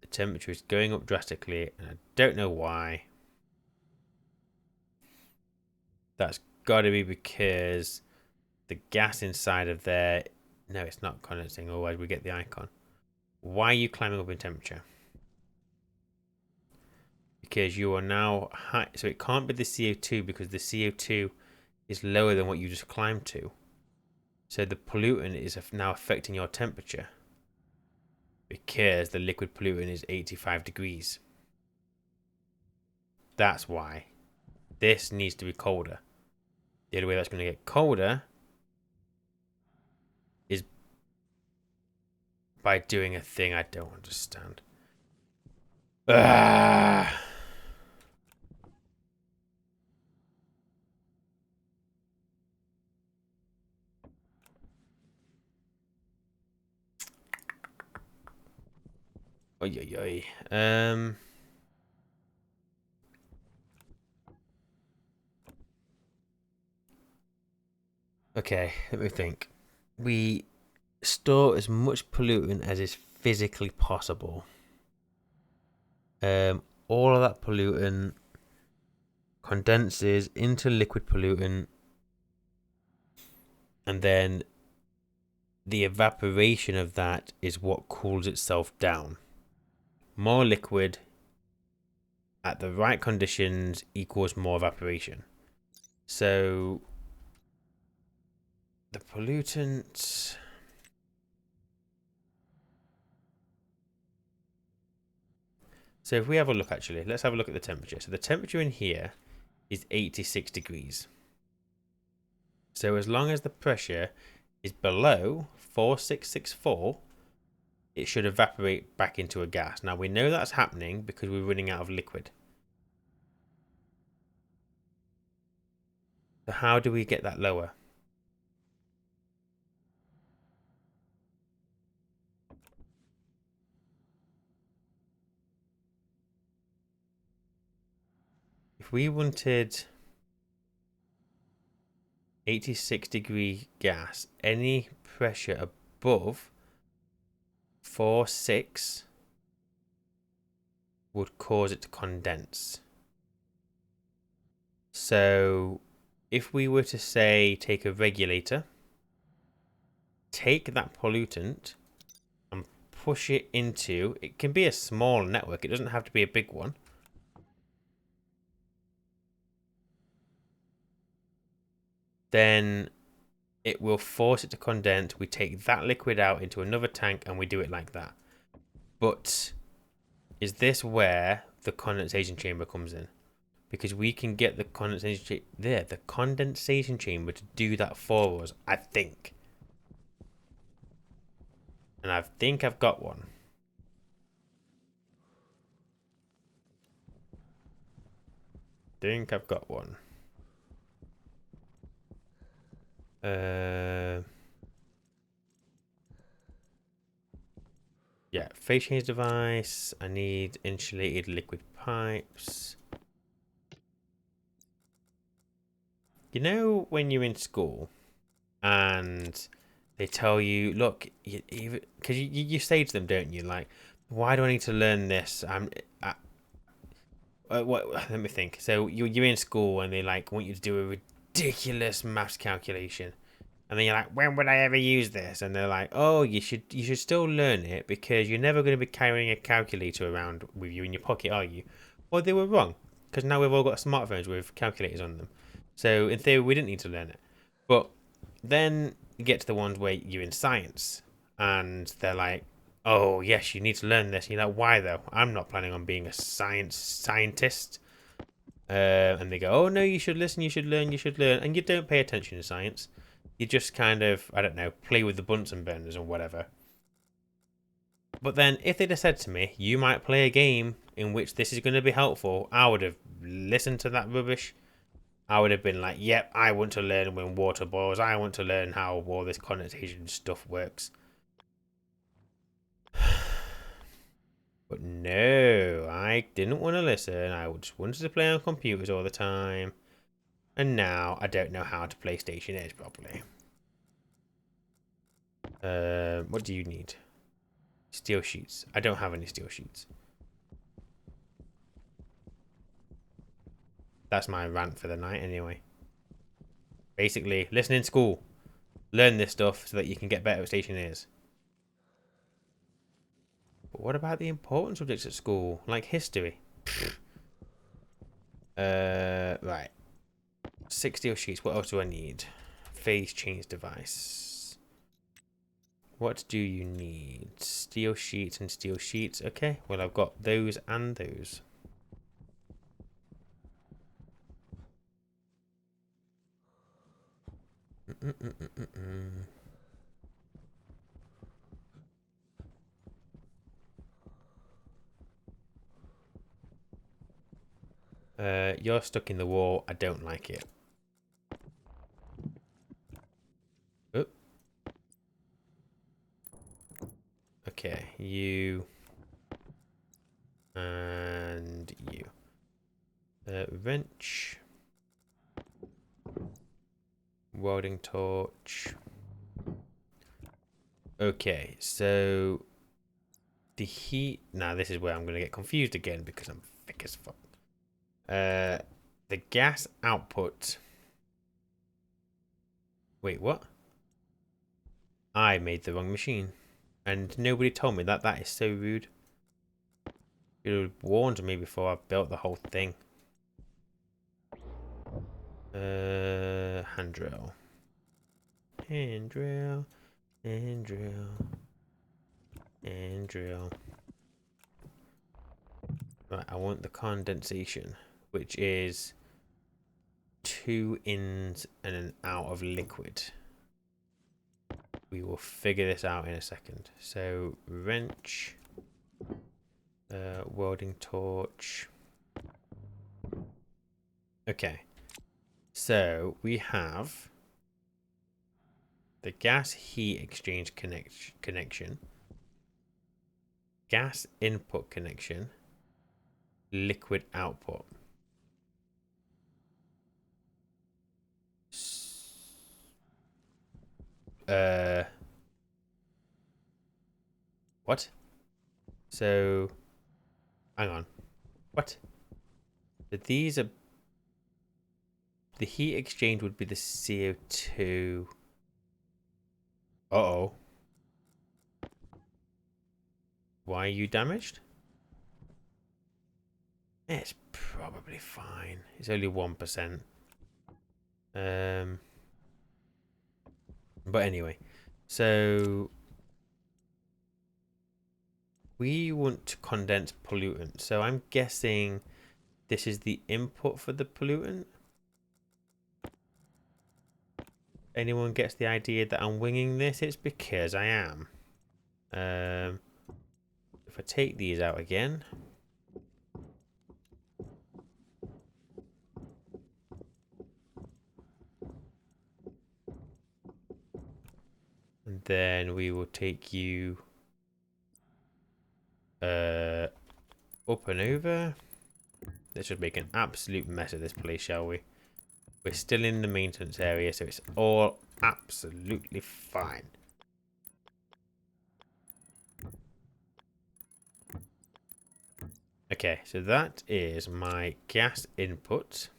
The temperature is going up drastically, and I don't know why. That's got to be because the gas inside of there... No, it's not condensing, otherwise we get the icon. Why are you climbing up in temperature? Because you are now high, so it can't be the CO2 because the CO2 is lower than what you just climbed to. So the pollutant is now affecting your temperature because the liquid pollutant is 85 degrees. That's why. This needs to be colder. The only way that's going to get colder is by doing a thing I don't understand. Ah. Oy, oy, oy. Okay, let me think. We store as much pollutant as is physically possible. All of that pollutant condenses into liquid pollutant, and then the evaporation of that is what cools itself down. More liquid at the right conditions equals more evaporation. So the pollutant... So if we have a look, actually, let's have a look at the temperature. So the temperature in here is 86 degrees. So as long as the pressure is below 4664, it should evaporate back into a gas. Now we know that's happening because we're running out of liquid. So how do we get that lower? If we wanted 86 degree gas, any pressure above 46 would cause it to condense. So if we were to say take a regulator, take that pollutant and push it into, it can be a small network, it doesn't have to be a big one. Then it will force it to condense. We take that liquid out into another tank and we do it like that. But is this where the condensation chamber comes in? Because we can get the condensation chamber to do that for us, I think. And I think I've got one. Yeah, phase change device. I need insulated liquid pipes. You know when you're in school and they tell you, look, because you say to them, don't you, like, why do I need to learn this? Let me think. So you're in school and they like want you to do a ridiculous maths calculation, and then you're like, when would I ever use this? And they're like, oh, you should still learn it because you're never going to be carrying a calculator around with you in your pocket, are you? Well, they were wrong because now we've all got smartphones with calculators on them. So in theory, we didn't need to learn it. But then you get to the ones where you're in science and they're like, oh, yes, you need to learn this. And you're like, why though? I'm not planning on being a scientist. And they go, oh, no, you should listen, you should learn, you should learn. And you don't pay attention to science. You just kind of, I don't know, play with the Bunsen burners or whatever. But then if they'd have said to me, you might play a game in which this is going to be helpful, I would have listened to that rubbish. I would have been like, yep, I want to learn when water boils. I want to learn how all this condensation stuff works. But no, I didn't want to listen. I just wanted to play on computers all the time. And now I don't know how to play Stationeers properly. What do you need? Steel sheets. I don't have any steel sheets. That's my rant for the night anyway. Basically, listen in school. Learn this stuff so that you can get better at Stationeers. But what about the important subjects at school? Like history? Right. 6 steel sheets. What else do I need? Phase change device. What do you need? Steel sheets and steel sheets. Okay, well I've got those and those. You're stuck in the wall. I don't like it. Oop. Okay, you and you. Wrench. Welding torch. Okay, so the heat. Now this is where I'm going to get confused again because I'm thick as fuck. The gas output. Wait, what? I made the wrong machine. And nobody told me that. That is so rude. You would have warned me before I built the whole thing. Hand drill. Hand drill. Hand drill. Hand drill. Right, I want the condensation, which is 2 ins and an out of liquid. We will figure this out in a second. So wrench, welding torch. Okay, so we have the gas heat exchange connection, gas input connection, liquid output. What? So, hang on. What? So these are... The heat exchange would be the CO2. Uh-oh. Why are you damaged? It's probably fine. It's only 1%. But anyway. So... we want to condense pollutant. So I'm guessing this is the input for the pollutant. Anyone gets the idea that I'm winging this? It's because I am. If I take these out again. And then we will take you up and over. Let's just make an absolute mess of this place, shall we? We're still in the maintenance area, so it's all absolutely fine. Okay, so that is my gas input.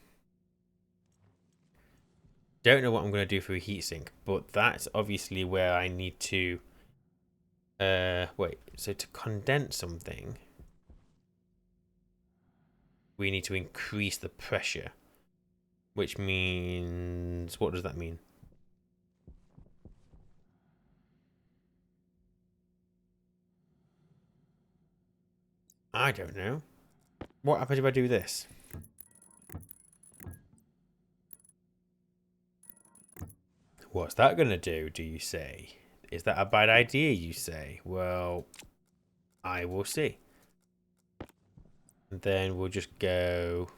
Don't know what I'm going to do for a heatsink, but that's obviously where I need to... wait, so to condense something, we need to increase the pressure. Which means... What does that mean? I don't know. What happens if I do this? What's that going to do you say? Is that a bad idea, you say? Well, I will see. And then we'll just go...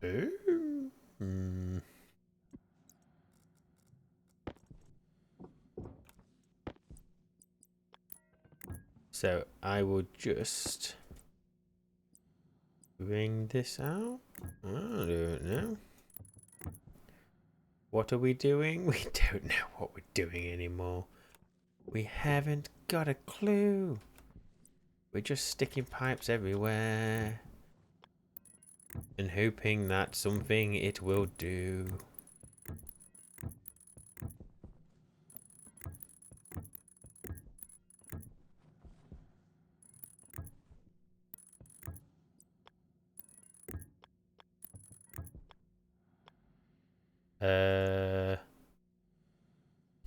Ooh. So I will just bring this out. I don't know. What are we doing? We don't know what we're doing anymore. We haven't got a clue. We're just sticking pipes everywhere and hoping that something it will do.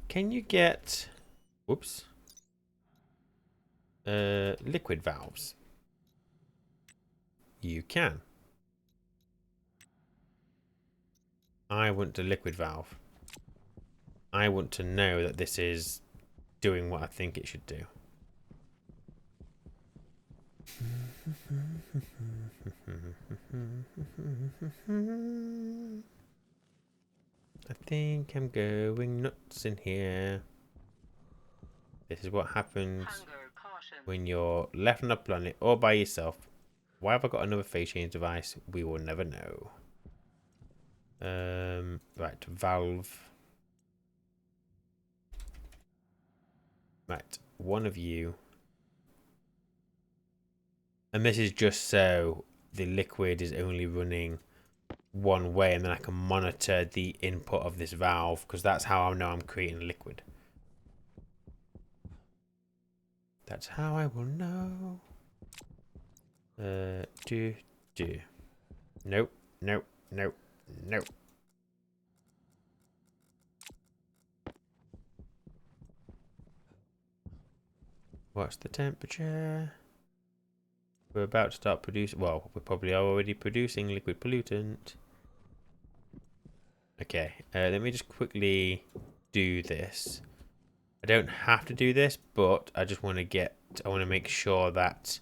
Can you get... Whoops. Liquid valves? You can. I want a liquid valve. I want to know that this is doing what I think it should do. I think I'm going nuts in here. This is what happens when you're left on a planet all by yourself. Why have I got another phase change device? We will never know. Right, valve. Right, one of you. And this is just so the liquid is only running one way, and then I can monitor the input of this valve, because that's how I know I'm creating liquid. That's how I will know. Nope, nope, nope, nope. What's the temperature? We're about to start producing... Well, we're probably already producing liquid pollutant. Okay, let me just quickly do this. I don't have to do this, but I just want to get... I want to make sure that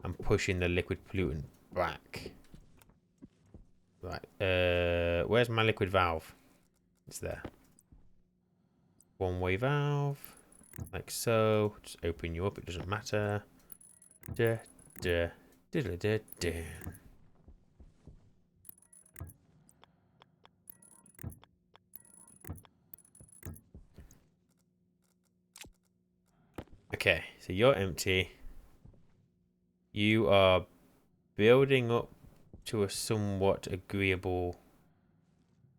I'm pushing the liquid pollutant back. Right, where's my liquid valve? It's there. One-way valve. Like so. Just open you up, it doesn't matter. Duh, duh, diddle, duh, duh. Okay, so you're empty. You are building up to a somewhat agreeable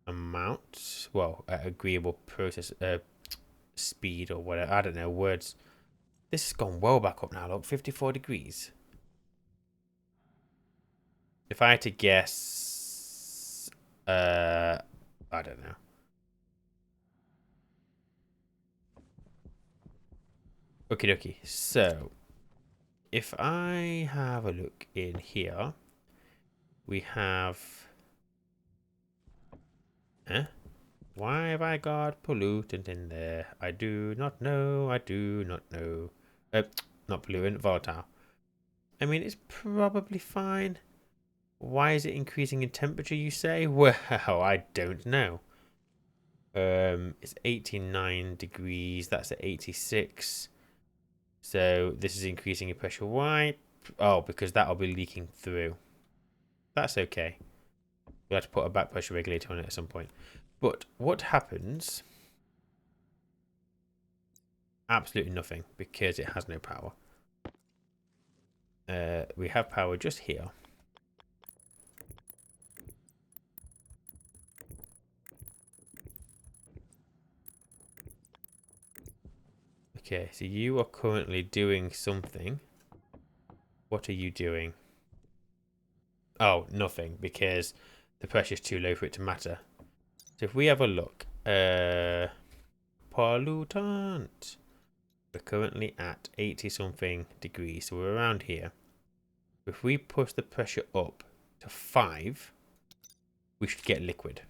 amount. Well, agreeable process, speed or whatever. I don't know, words. This has gone well back up now, look, 54 degrees. If I had to guess, I don't know. Okie dokie. So, if I have a look in here, we have... Huh? Why have I got pollutant in there? I do not know. I do not know. Not pollutant, volatile. I mean, it's probably fine. Why is it increasing in temperature, you say? Well, I don't know. It's 89 degrees. That's at 86. So this is increasing your pressure. Why? Oh, because that'll be leaking through. That's okay. We'll have to put a back pressure regulator on it at some point. But what happens? Absolutely nothing, because it has no power. We have power just here. Okay, so you are currently doing something. What are you doing? Oh, nothing, because the pressure is too low for it to matter. So if we have a look, pollutant. We're currently at 80 something degrees, so we're around here. If we push the pressure up to 5, we should get liquid.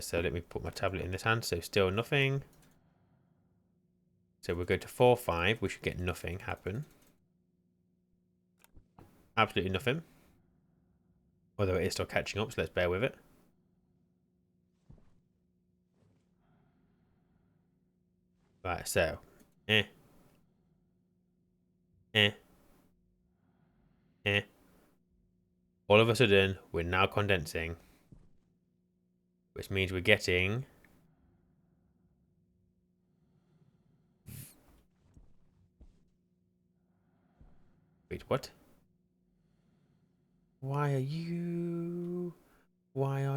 So let me put my tablet in this hand. So still nothing. So we'll go to 4, 5. We should get nothing happen. Absolutely nothing. Although it is still catching up, so let's bear with it. Right, so. Eh. Eh. Eh. All of a sudden, we're now condensing. Which means we're getting... Wait, what? Why are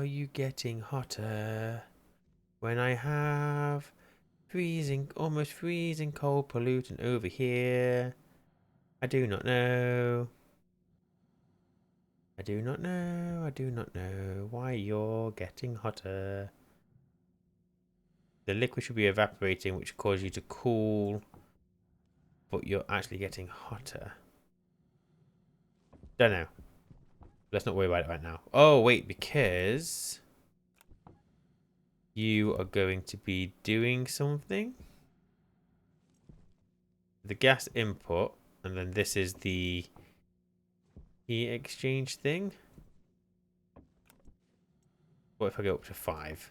you getting hotter when I have freezing, almost freezing cold pollutant over here? I do not know. I do not know. I do not know why you're getting hotter. The liquid should be evaporating, which causes you to cool, but you're actually getting hotter. Don't know. Let's not worry about it right now. Oh, wait, because you are going to be doing something. The gas input, and then this is the heat exchange thing. What if I go up to 5?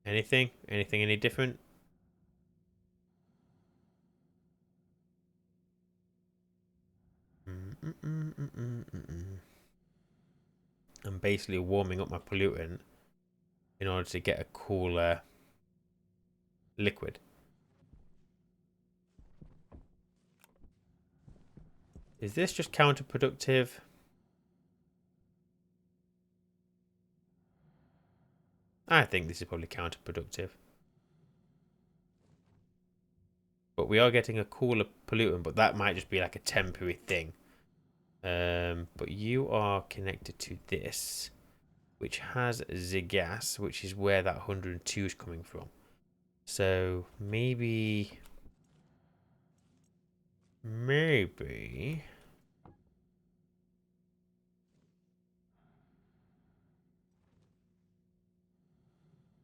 Anything? Anything any different? I'm basically warming up my pollutant in order to get a cooler liquid. Is this just counterproductive? I think this is probably counterproductive. But we are getting a cooler pollutant, but that might just be like a temporary thing. But you are connected to this, which has the gas, which is where that 102 is coming from. So maybe...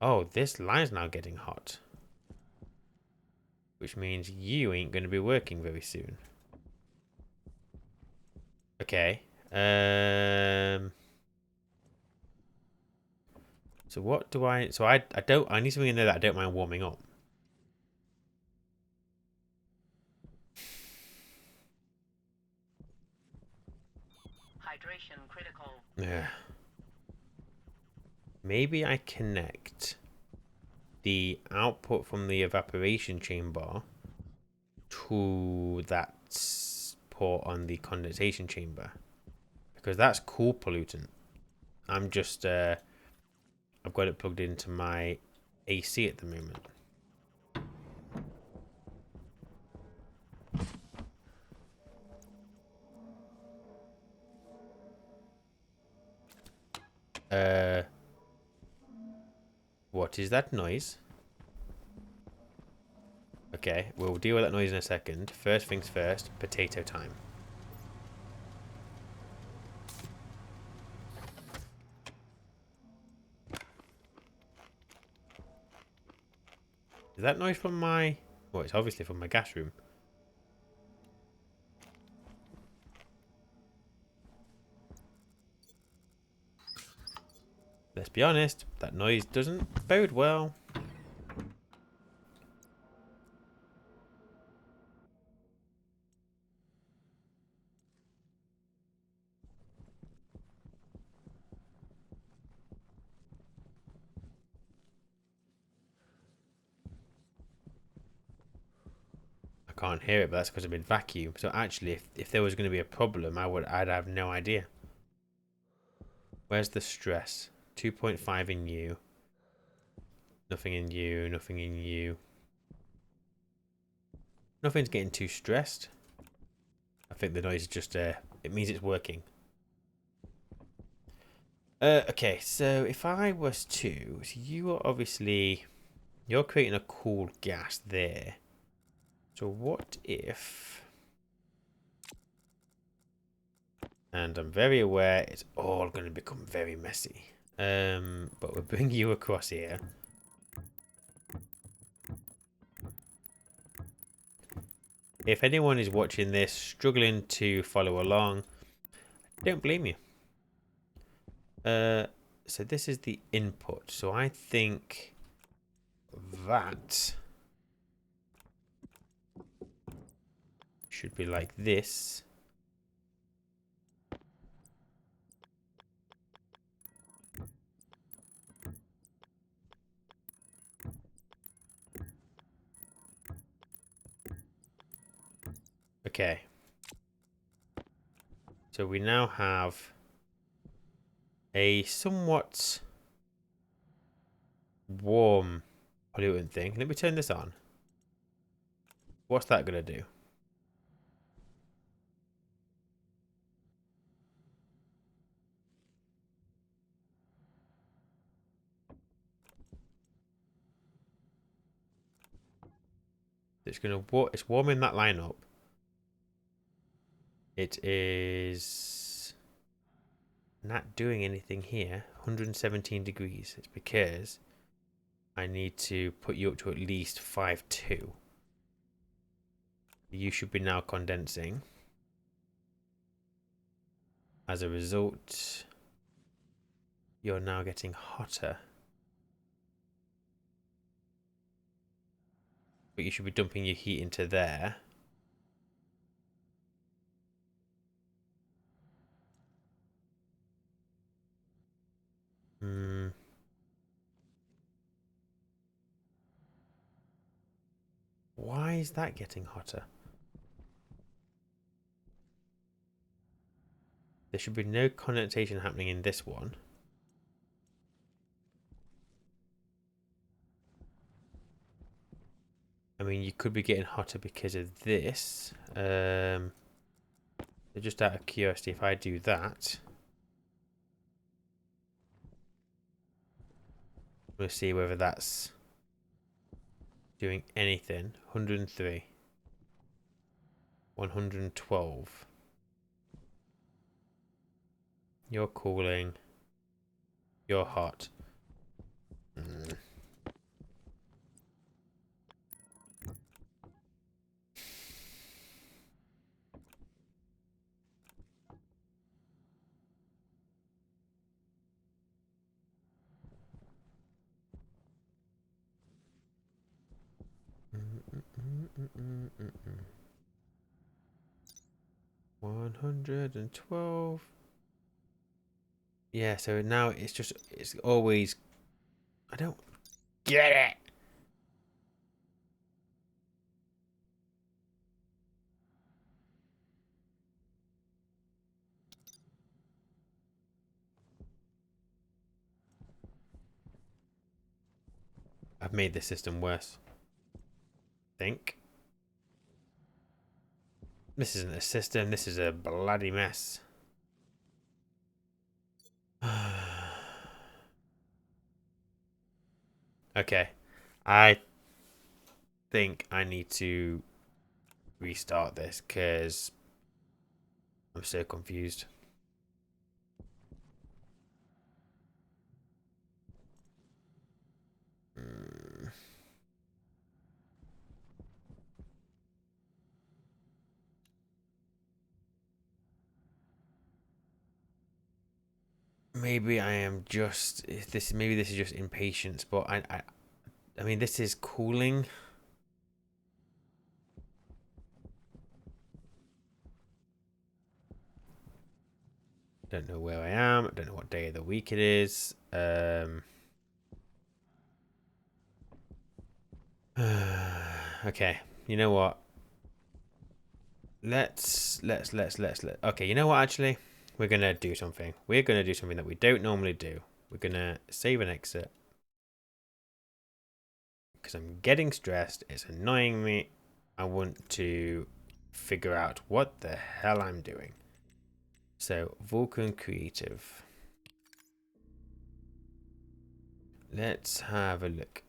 Oh, this line's now getting hot. Which means you ain't going to be working very soon. Okay. So what do I... So I need something in there that I don't mind warming up. Hydration critical. Yeah. Maybe I connect the output from the evaporation chamber to that port on the condensation chamber. Because that's cool pollutant. I'm just... I've got it plugged into my AC at the moment. What is that noise? Okay, we'll deal with that noise in a second. First things first, potato time. Is that noise from my... Well, it's obviously from my gas room. Let's be honest, that noise doesn't bode well. I can't hear it, but that's because I've been vacuumed. So actually, if there was going to be a problem, I'd have no idea. Where's the stress? 2.5 in you. Nothing in you, nothing in you. Nothing's getting too stressed. I think the noise is just, it means it's working. Okay, so if I was to, so you are obviously, you're creating a cool gas there. So what if, and I'm very aware it's all going to become very messy. But we'll bring you across here. If anyone is watching this, struggling to follow along, don't blame you. So this is the input. So I think that should be like this. Okay. So we now have a somewhat warm pollutant thing. Let me turn this on. What's that going to do? It's going to it's warming that line up. It is not doing anything here. 117 degrees. It's because I need to put you up to at least 5.2. You should be now condensing. As a result, you're now getting hotter. But you should be dumping your heat into there. Why is that getting hotter? There should be no condensation happening in this one. I mean, you could be getting hotter because of this. So just out of curiosity, if I do that, we'll see whether that's doing anything. 103. 112. You're cooling. You're hot. Mm. Mm, mm, mm, mm, mm. 112. Yeah, so now it's always, I don't get it. I've made this system worse. Think. This isn't a system, this is a bloody mess. Okay. I think I need to restart this because I'm so confused. maybe I am just this. Maybe this is just impatience, but I mean, this is cooling. Don't know where I am. I don't know what day of the week it is. Okay, you know what? Let's. Okay, you know what? Actually, we're gonna do something. We're gonna do something that we don't normally do. We're gonna save and exit because I'm getting stressed. It's annoying me. I want to figure out what the hell I'm doing. So Vulcan Creative. Let's have a look.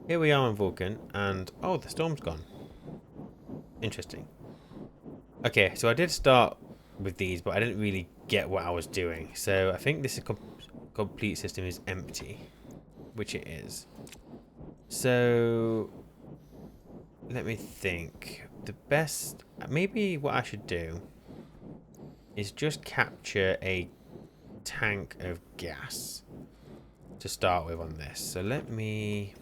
Here we are on Vulcan, and oh, the storm's gone. Interesting. Okay, so I did start with these, but I didn't really get what I was doing. So I think this complete system is empty, which it is. So let me think. The best, maybe what I should do is just capture a tank of gas to start with on this. So let me...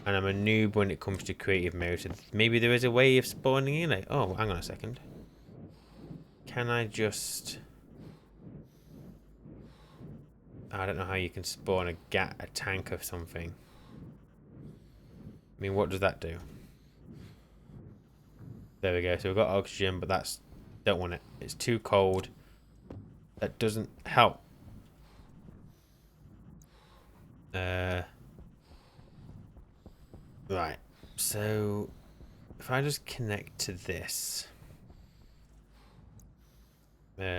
And I'm a noob when it comes to creative mode, so maybe there is a way of spawning in it. Oh, hang on a second. Can I just... I don't know how you can spawn a tank of something. I mean, what does that do? There we go. So we've got oxygen, but that's... Don't want it. It's too cold. That doesn't help. Right. So if I just connect to this. Pipe.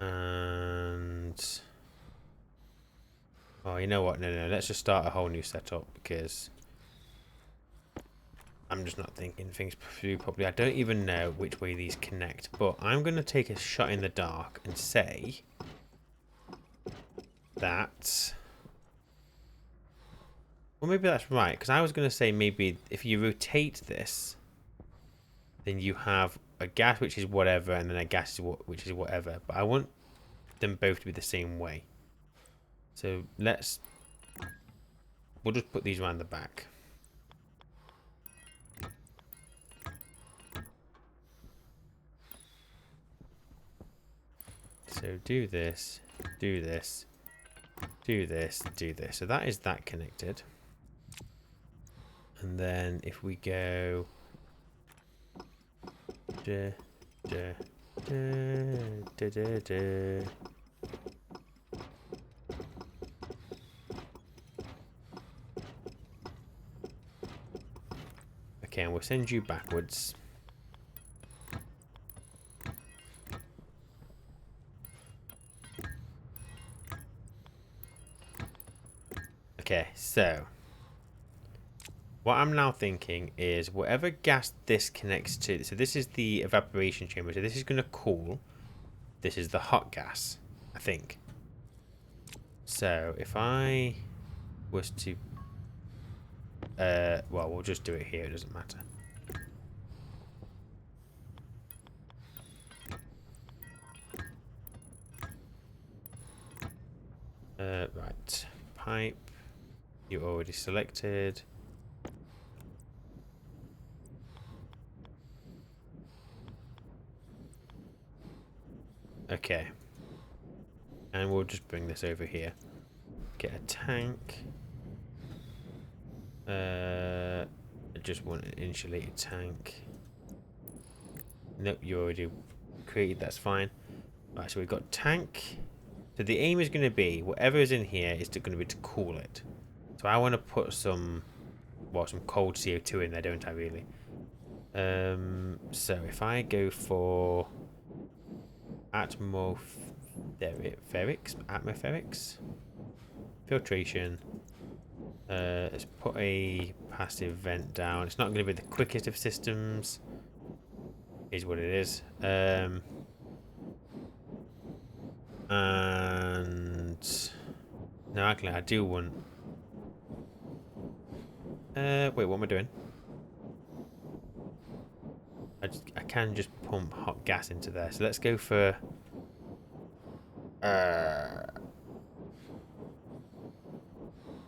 And... Oh, you know what? No. Let's just start a whole new setup because I'm just not thinking things through properly. I don't even know which way these connect, but I'm going to take a shot in the dark and say that... Well, maybe that's right, because I was going to say maybe if you rotate this, then you have a gas which is whatever, and then a gas which is whatever. But I want them both to be the same way. So we'll just put these around the back. So do this, do this, do this, do this. So that is that connected. And then if we go... Okay, and we'll send you backwards. Okay, so what I'm now thinking is whatever gas this connects to, so this is the evaporation chamber, so this is going to cool. This is the hot gas, I think. So if I was to, well, we'll just do it here, it doesn't matter. Right, pipe, you already selected. Okay. And we'll just bring this over here. Get a tank. I just want an insulated tank. Nope, you already created, that's fine. Right, so we've got tank. So the aim is going to be, whatever is in here is going to be to cool it. So I want to put some, well, some cold CO2 in there, don't I really? So if I go for atmospherics, filtration, let's put a passive vent down. It's not going to be the quickest of systems, is what it is. And no, actually I do want, Wait, what am I doing? I can just pump hot gas into there. So let's go for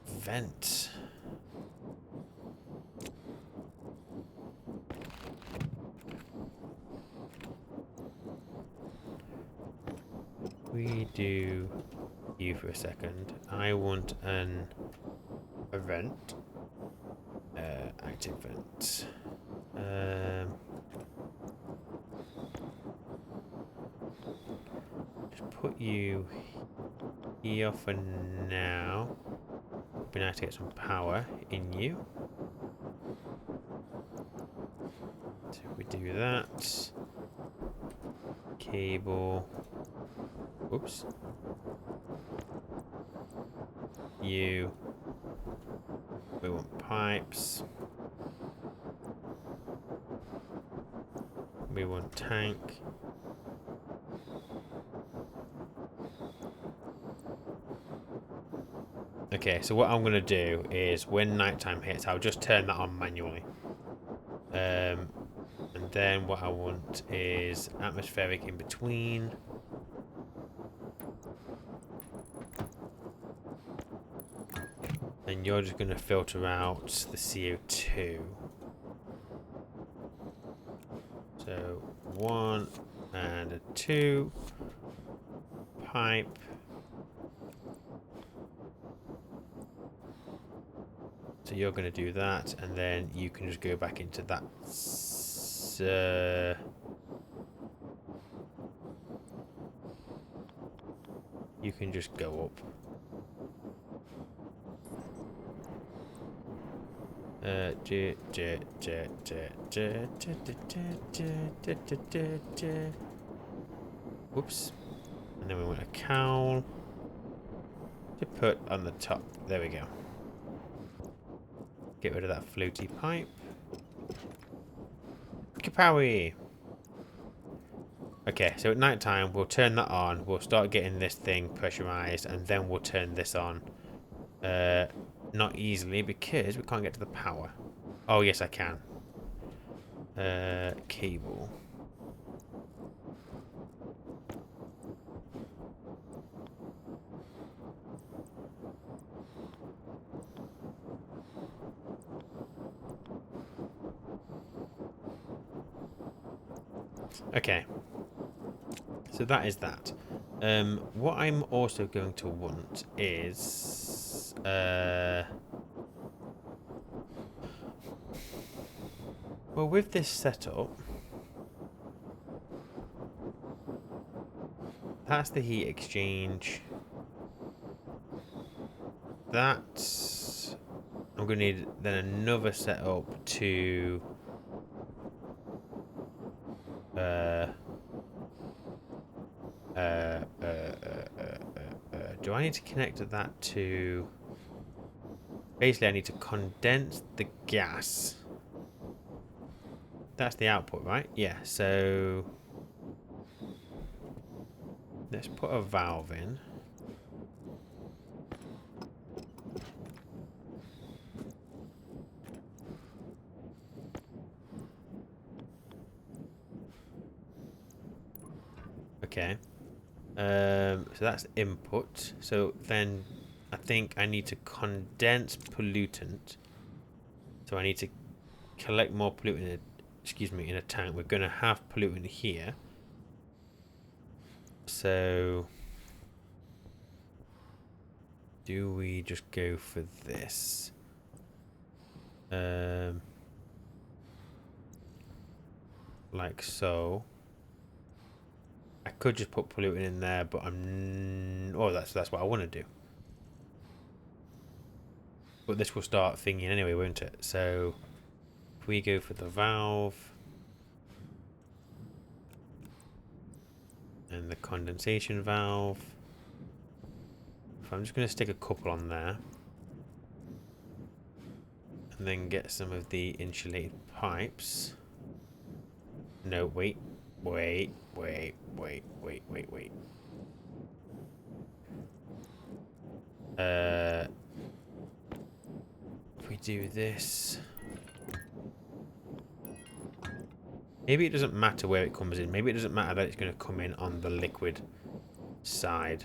vent. We do you for a second. I want a vent. Active vent. Just put you here for now. Be nice to get some power in you. So we do that. Cable. Whoops. You. We want pipes. We want tank. Okay, so what I'm going to do is when nighttime hits, I'll just turn that on manually. And then what I want is atmospheric in between. And you're just going to filter out the CO2. So 1 and a 2. Pipe. So you're going to do that, and then you can just go back into that. You can just go up. Whoops. And then we want a cowl to put on the top. There we go. Get rid of that floaty pipe. Kapowie! Okay, so at night time we'll turn that on. We'll start getting this thing pressurized, and then we'll turn this on. Not easily because we can't get to the power. Oh yes, I can. Cable. Okay, so that is that. What I'm also going to want is well, with this setup, that's the heat exchange. That's I'm going to need then another setup to do I need to connect that to... Basically, I need to condense the gas. That's the output, right? Yeah, so... Let's put a valve in. Okay. So that's input. So then I think I need to condense pollutant. So I need to collect more pollutant, in a tank. We're going to have pollutant here. So do we just go for this? Like so. I could just put pollutant in there, but I'm... Oh, that's what I want to do. But this will start thinking anyway, won't it? So if we go for the valve and the condensation valve, if I'm just going to stick a couple on there and then get some of the insulated pipes. No, wait. If we do this... Maybe it doesn't matter where it comes in. Maybe it doesn't matter that it's going to come in on the liquid side.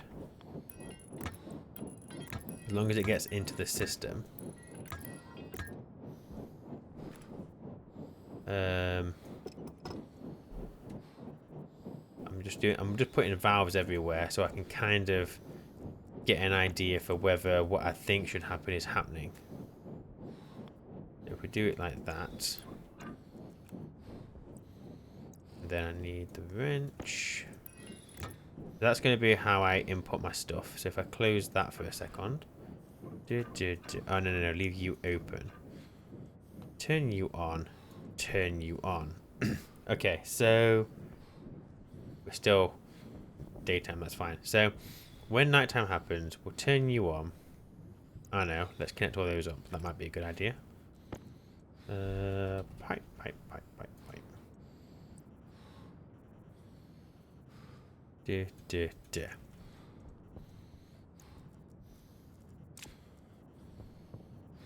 As long as it gets into the system. I'm just putting valves everywhere so I can kind of get an idea for whether what I think should happen is happening. If we do it like that, then I need the wrench. That's going to be how I input my stuff. So if I close that for a second. Oh, no, leave you open. Turn you on. Turn you on. Okay, so we're still daytime, that's fine. So when nighttime happens, we'll turn you on. I know, let's connect all those up. That might be a good idea. Pipe.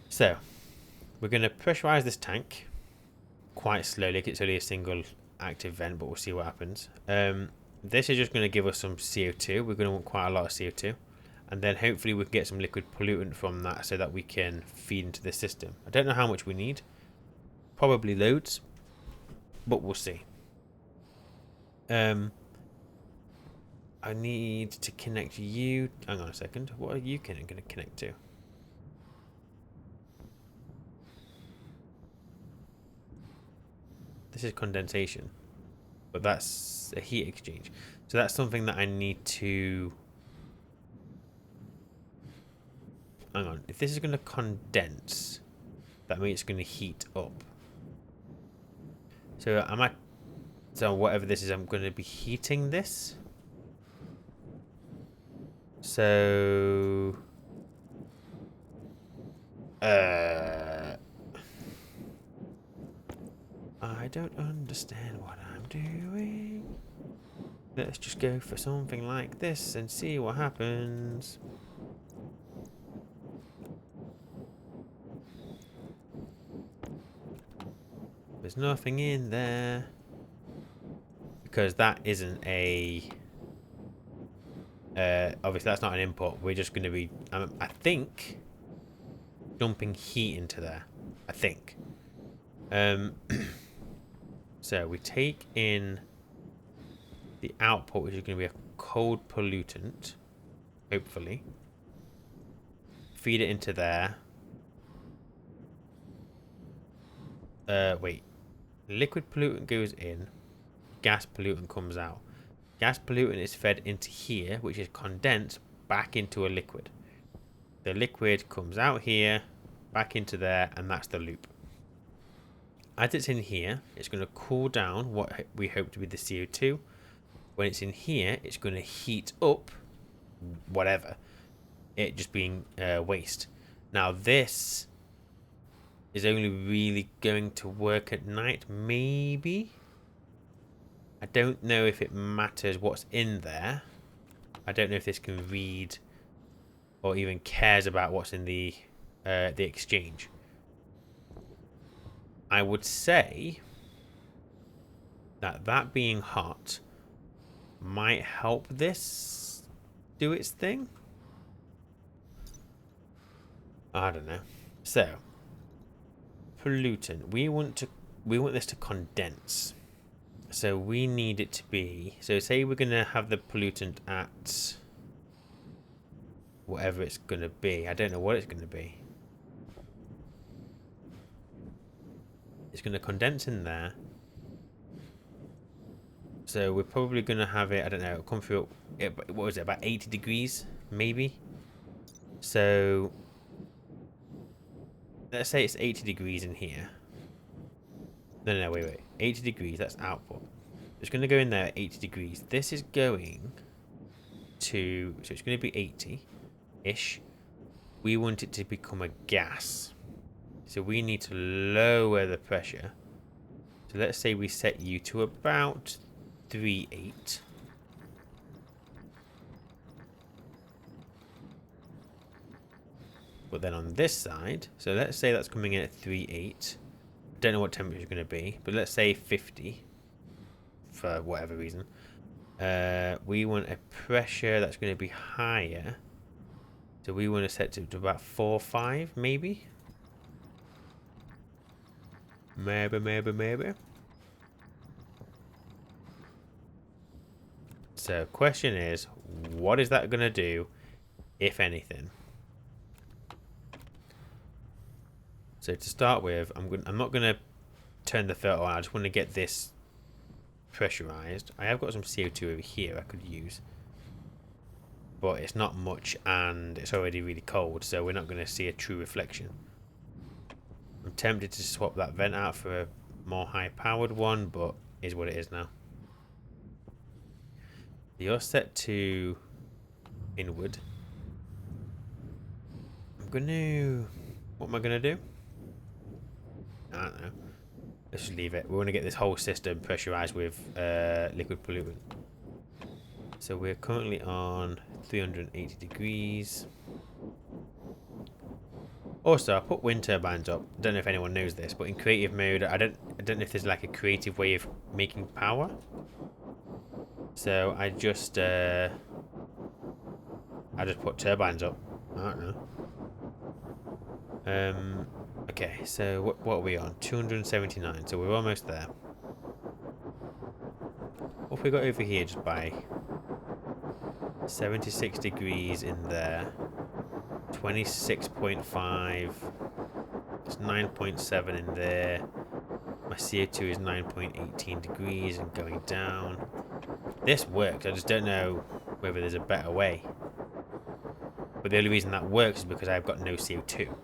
So we're going to pressurize this tank quite slowly. It's only a single active vent, but we'll see what happens. This is just going to give us some CO2. We're going to want quite a lot of CO2. And then hopefully we can get some liquid pollutant from that so that we can feed into the system. I don't know how much we need. Probably loads. But we'll see. I need to connect you. Hang on a second. What are you going to connect to? This is condensation. But that's a heat exchange. So that's something that I need to... Hang on. If this is going to condense, that means it's going to heat up. So whatever this is, I'm going to be heating this. So... I don't understand what I'm doing. Let's just go for something like this and see what happens. There's nothing in there. Because that isn't a... obviously that's not an input. We're just going to be, I think, dumping heat into there. I think. So we take in the output, which is going to be a cold pollutant, hopefully. Feed it into there. Wait. Liquid pollutant goes in. Gas pollutant comes out. Gas pollutant is fed into here, which is condensed back into a liquid. The liquid comes out here, back into there, and that's the loop. As it's in here, it's going to cool down what we hope to be the CO2. When it's in here, it's going to heat up whatever. It just being waste. Now this is only really going to work at night, maybe? I don't know if it matters what's in there. I don't know if this can read or even cares about what's in the exchange. I would say that being hot might help this do its thing. I don't know. So, pollutant. We want this to condense. So we need it to be... So say we're going to have the pollutant at... whatever it's going to be. I don't know what it's going to be. It's going to condense in there. So we're probably going to have it... I don't know. It'll come through... What was it? About 80 degrees? Maybe? So... Let's say it's 80 degrees in here. No, wait. 80 degrees, that's output. It's going to go in there at 80 degrees. This is going to... So it's going to be 80-ish. We want it to become a gas. So we need to lower the pressure. So let's say we set you to about 3.8. But then on this side, so let's say that's coming in at 3.8. Don't know what temperature is going to be, but let's say 50 for whatever reason. We want a pressure that's going to be higher. So we want to set it to about 4.5, maybe. Maybe. So question is, what is that going to do, if anything? So to start with, I'm not going to turn the filter on. I just want to get this pressurized. I have got some CO2 over here I could use, but it's not much and it's already really cold, so we're not going to see a true reflection. I'm tempted to swap that vent out for a more high powered one, but is what it is now. You're set to inward. What am I gonna do? I don't know. Let's just leave it. We want to get this whole system pressurized with liquid pollutant. So we're currently on 380 degrees. Also, I put wind turbines up. Don't know if anyone knows this, but in creative mode, I don't know if there's like a creative way of making power. So I just put turbines up. I don't know. Okay, so what are we on? 279. So we're almost there. What have we got over here just by 76 degrees in there? 26.5. It's 9.7 in there. My CO2 is 9.18 degrees and going down. This works. I just don't know whether there's a better way. But the only reason that works is because I've got no CO2.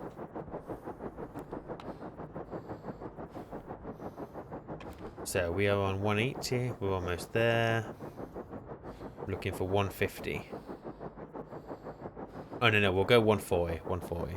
So we are on 180. We're almost there. Looking for 150. Oh, no, we'll go 140. 140.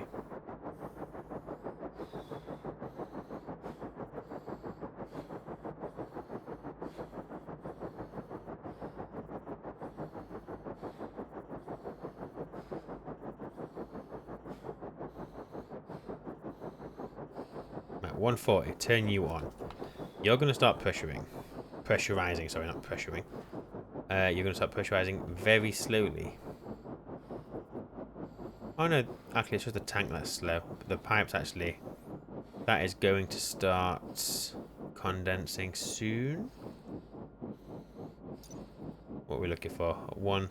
Right, 140. Turn you on. You're going to start pressurizing, sorry, not pressuring. You're going to start pressurizing very slowly. Oh no, actually it's just the tank that's slow. But the pipes actually, that is going to start condensing soon. What are we looking for? 1.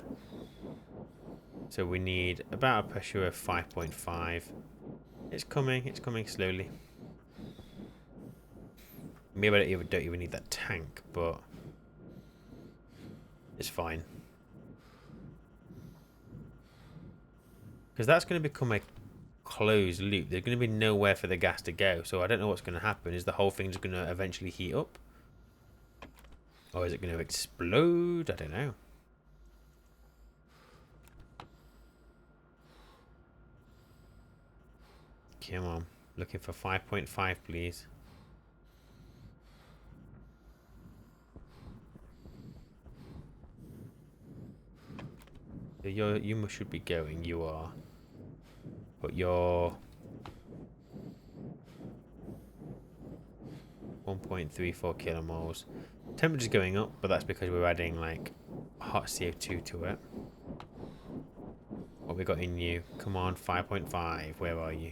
So we need about a pressure of 5.5. It's coming slowly. Maybe I don't even need that tank, but it's fine. Because that's going to become a closed loop. There's going to be nowhere for the gas to go. So I don't know what's going to happen. Is the whole thing just going to eventually heat up? Or is it going to explode? I don't know. Come on. Looking for 5.5, please. You should be going. You are. But you're 1.34 kilomoles. Temperature's going up, but that's because we're adding like hot CO2 to it. What we got in you? Come on, 5.5. Where are you?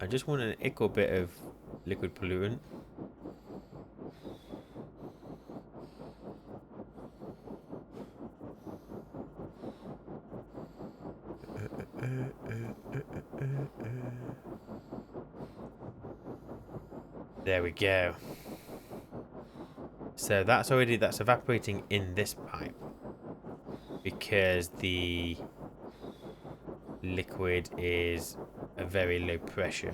I just want an equal bit of liquid pollutant. There we go. So that's evaporating in this pipe because the liquid is a very low pressure.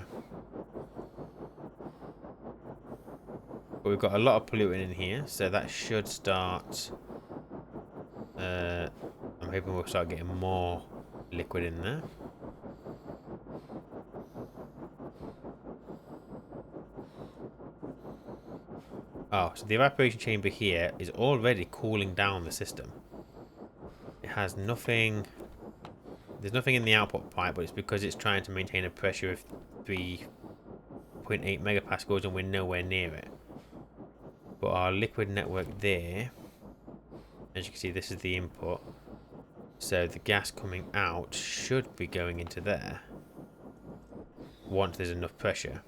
But we've got a lot of pollutant in here, so that should start. I'm hoping we'll start getting more liquid in there. Oh, so the evaporation chamber here is already cooling down the system. It has nothing There's nothing in the output pipe, but it's because it's trying to maintain a pressure of 3.8 megapascals and we're nowhere near it. But our liquid network there, as you can see, this is the input. So the gas coming out should be going into there once there's enough pressure.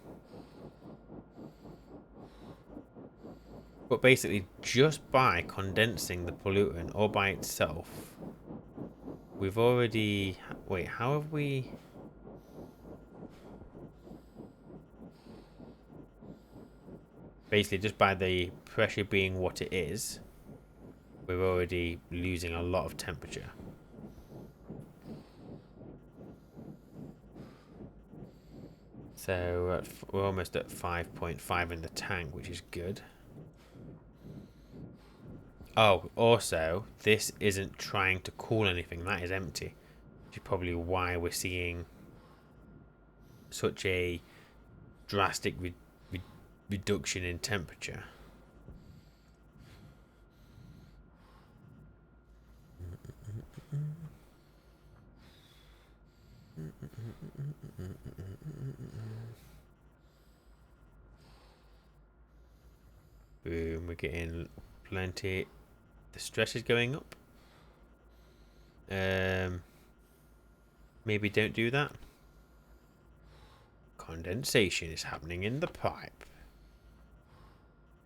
But basically, just by condensing the pollutant all by itself, we've already... Wait, how have we... Basically, just by the pressure being what it is, we're already losing a lot of temperature. So we're almost at 5.5 in the tank, which is good. Oh, also, this isn't trying to cool anything. That is empty. Which is probably why we're seeing such a drastic reduction in temperature. Boom, we're getting plenty. The stress is going up. Maybe don't do that. Condensation is happening in the pipe.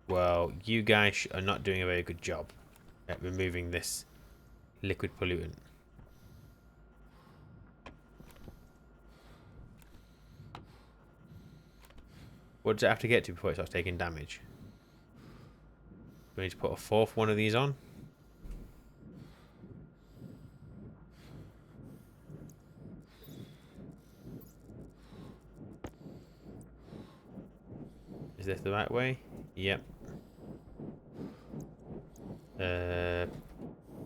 Well, you guys are not doing a very good job at removing this liquid pollutant. What does it have to get to before it starts taking damage? Do we need to put a fourth one of these on? Is this the right way? Yep.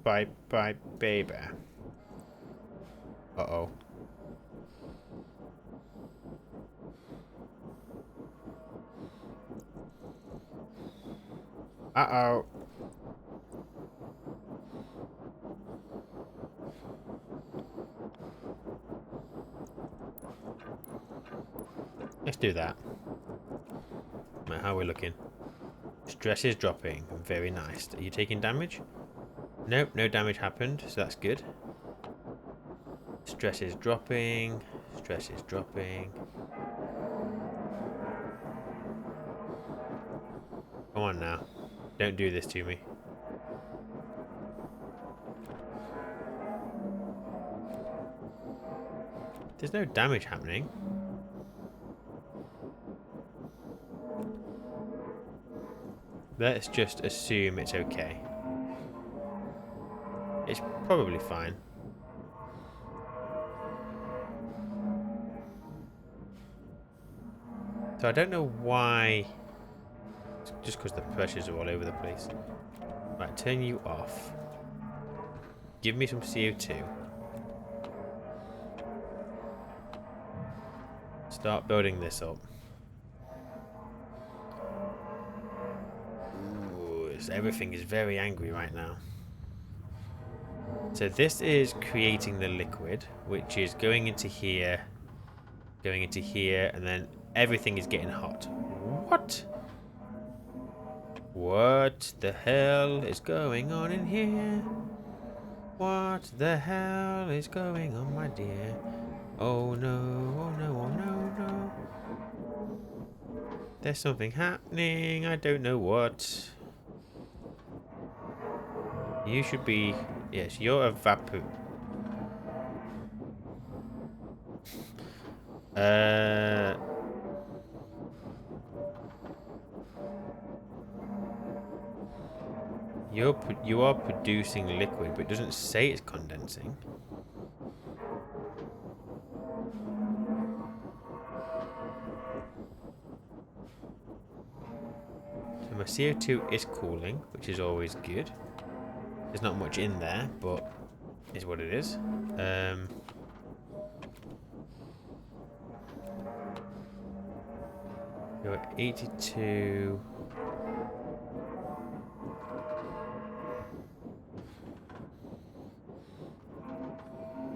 Bye, baby. Uh-oh. Uh-oh. Let's do that. Right, how are we looking? Stress is dropping. Very nice. Are you taking damage? Nope, no damage happened, so that's good. Stress is dropping. Stress is dropping. Come on now. Don't do this to me. There's no damage happening. Let's just assume it's okay. It's probably fine. So I don't know why. It's just because the pressures are all over the place. Right, turn you off. Give me some CO2. Start building this up. Ooh, everything is very angry right now. So this is creating the liquid, which is going into here, and then everything is getting hot. What? What the hell is going on in here? What the hell is going on, my dear? Oh no, oh no, oh no, no. There's something happening, I don't know what. You should be... Yes, you're a vapor. You are producing liquid, but it doesn't say it's condensing. So my CO2 is cooling, which is always good. There's not much in there, but is what it is. You're at 82.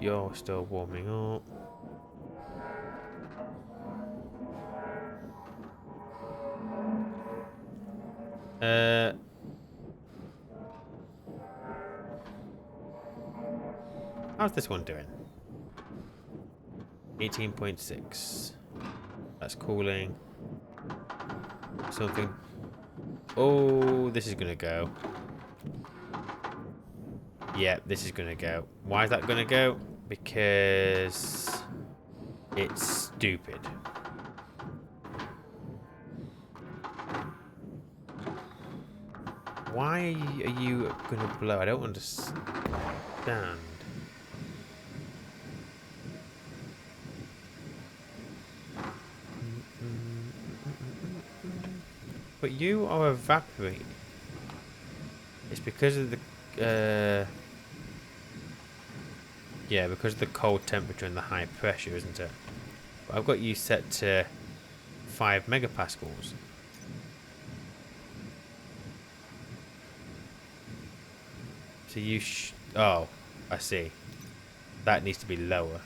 you're still warming up. How's this one doing? 18.6. That's cooling. Something. Oh, this is gonna go. Yeah, this is gonna go. Why is that gonna go? Because it's stupid. Why are you gonna blow? I don't understand. But you are evaporating. It's because of the yeah, because of the cold temperature and the high pressure, isn't it? But I've got you set to 5 megapascals. So you oh, I see. That needs to be lower.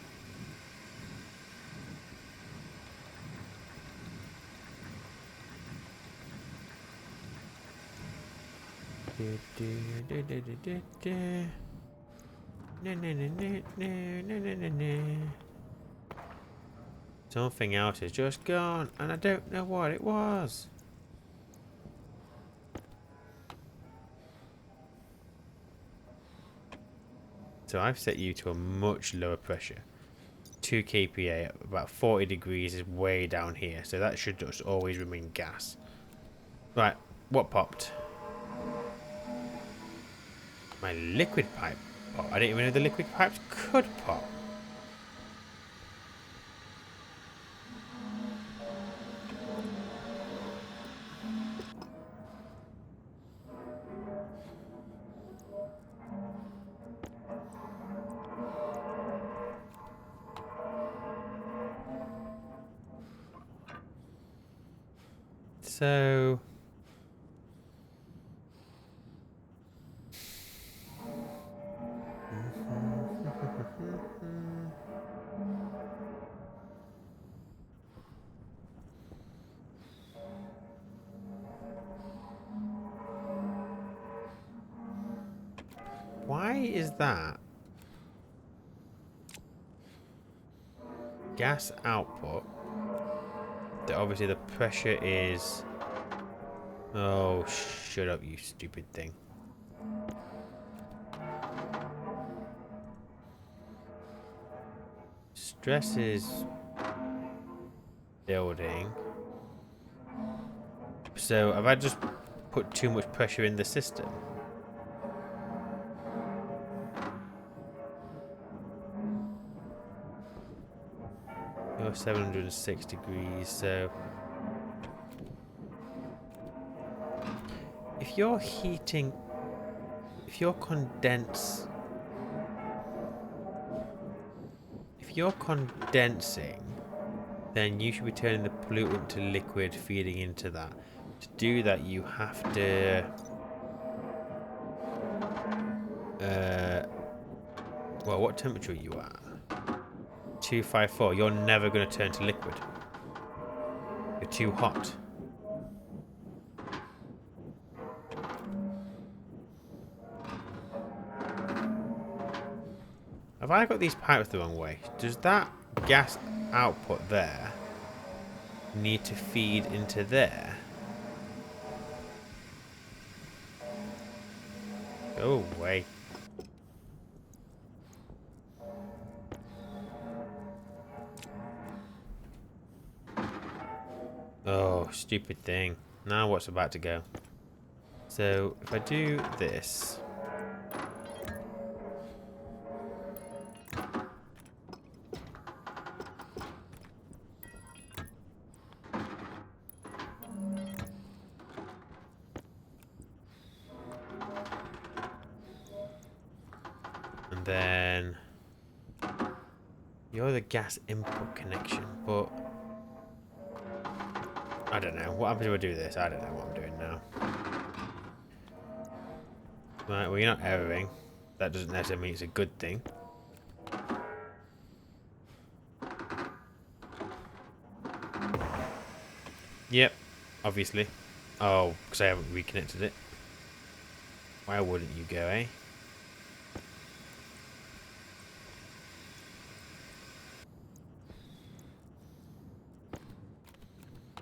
Something else has just gone, and I don't know what it was. So I've set you to a much lower pressure. 2 kPa, about 40 degrees is way down here, so that should just always remain gas. Right, what popped? My liquid pipe popped. I didn't even know the liquid pipes could pop. So why is that gas output? That obviously the pressure is. Oh, shut up, you stupid thing. Stress is building. So have I just put too much pressure in the system? You're 706 degrees, so if you're heating, if you're condensing, then you should be turning the pollutant to liquid feeding into that. To do that, you have to well, what temperature are you at? 254. You're never going to turn to liquid. You're too hot. Have I got these pipes the wrong way? Does that gas output there need to feed into there? Go away. Oh, stupid thing. Now what's about to go? So if I do this. And then you're the gas input connection, but I don't know. What happens if I do this? I don't know what I'm doing now. Right, well, you're not erroring. That doesn't necessarily mean it's a good thing. Yep, obviously. Oh, because I haven't reconnected it. Why wouldn't you go, eh?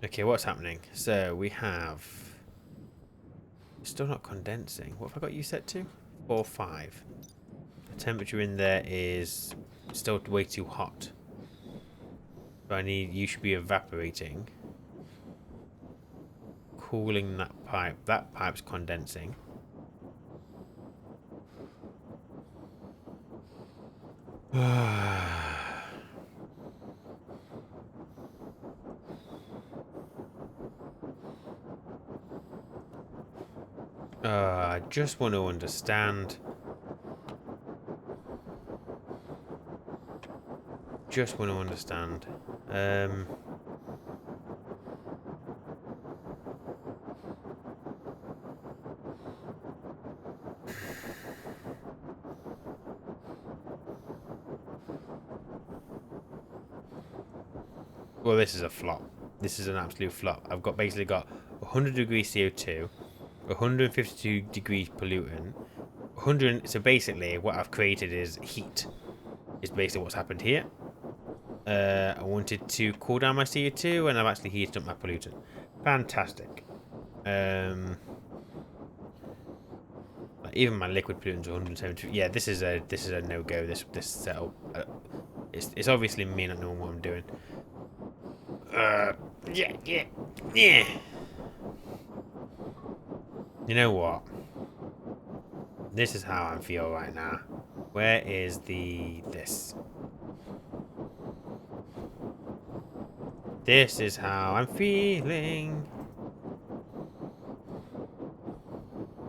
Okay, what's happening? So we have... Still not condensing. What have I got you set to? 4, 5. The temperature in there is still way too hot. So I need... You should be evaporating. Cooling that pipe. That pipe's condensing. I just want to understand. Just want to understand. Well, this is a flop. This is an absolute flop. I've got basically got 100 degrees CO2, 152 degrees pollutant, 100. So basically, what I've created is heat. Is basically what's happened here. I wanted to cool down my CO2, and I've actually heated up my pollutant. Fantastic. Like even my liquid pollutants are 172. Yeah, this is a no go. This setup. It's obviously me not knowing what I'm doing. Yeah. You know what? This is how I feel right now. Where is this? This is how I'm feeling.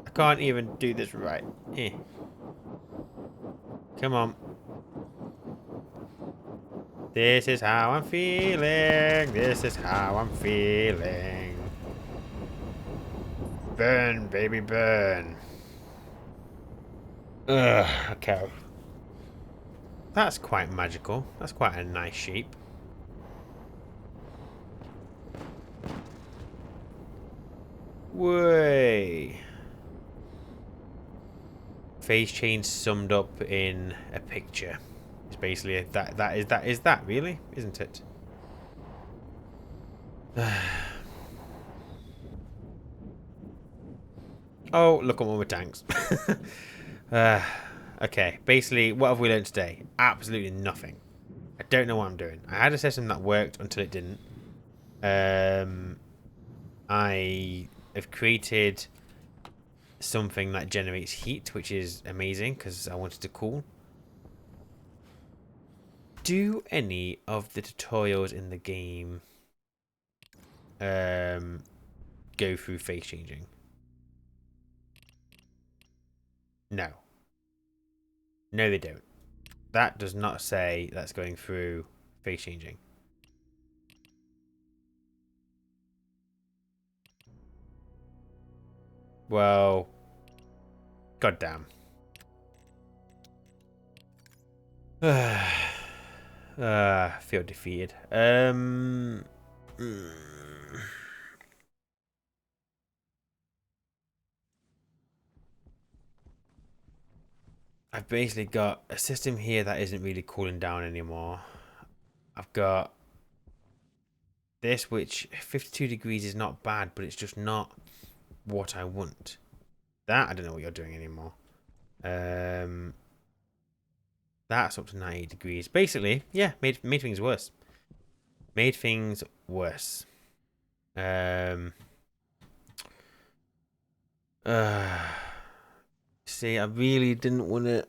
I can't even do this right. Come on. This is how I'm feeling. This is how I'm feeling. Burn, baby, burn. Ugh, okay. That's quite magical. That's quite a nice shape. Way. Phase change summed up in a picture. It's basically that is that really, isn't it? Oh, look at all my tanks. Okay, basically, what have we learned today? Absolutely nothing. I don't know what I'm doing. I had a system that worked until it didn't. I have created something that generates heat, which is amazing because I wanted to cool. Do any of the tutorials in the game go through phase changing? No. No, they don't. That does not say that's going through phase changing. Well, goddamn. Feel defeated. I've basically got a system here that isn't really cooling down anymore. I've got this, which 52 degrees is not bad, but it's just not what I want. That, I don't know what you're doing anymore. That's up to 90 degrees. Basically, yeah, made things worse. Made things worse. See, I really didn't want to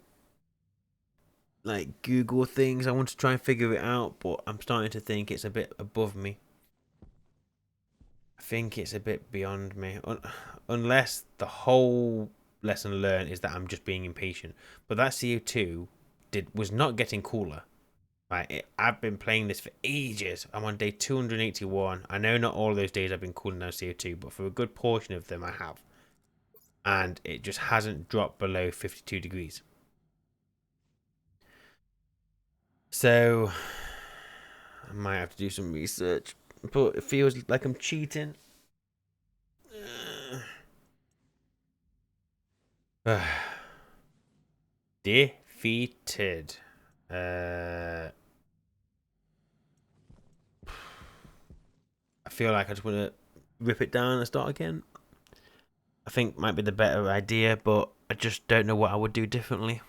like Google things. I want to try and figure it out, but I'm starting to think it's a bit above me. I think it's a bit beyond me. Unless the whole lesson learned is that I'm just being impatient. But that CO2 was not getting cooler. Right, I've been playing this for ages. I'm on day 281. I know not all of those days I've been cooling down CO2, but for a good portion of them I have. And it just hasn't dropped below 52 degrees. So I might have to do some research. but it feels like I'm cheating. Defeated. I feel like I just want to rip it down and start again. I think might be the better idea, but I just don't know what I would do differently.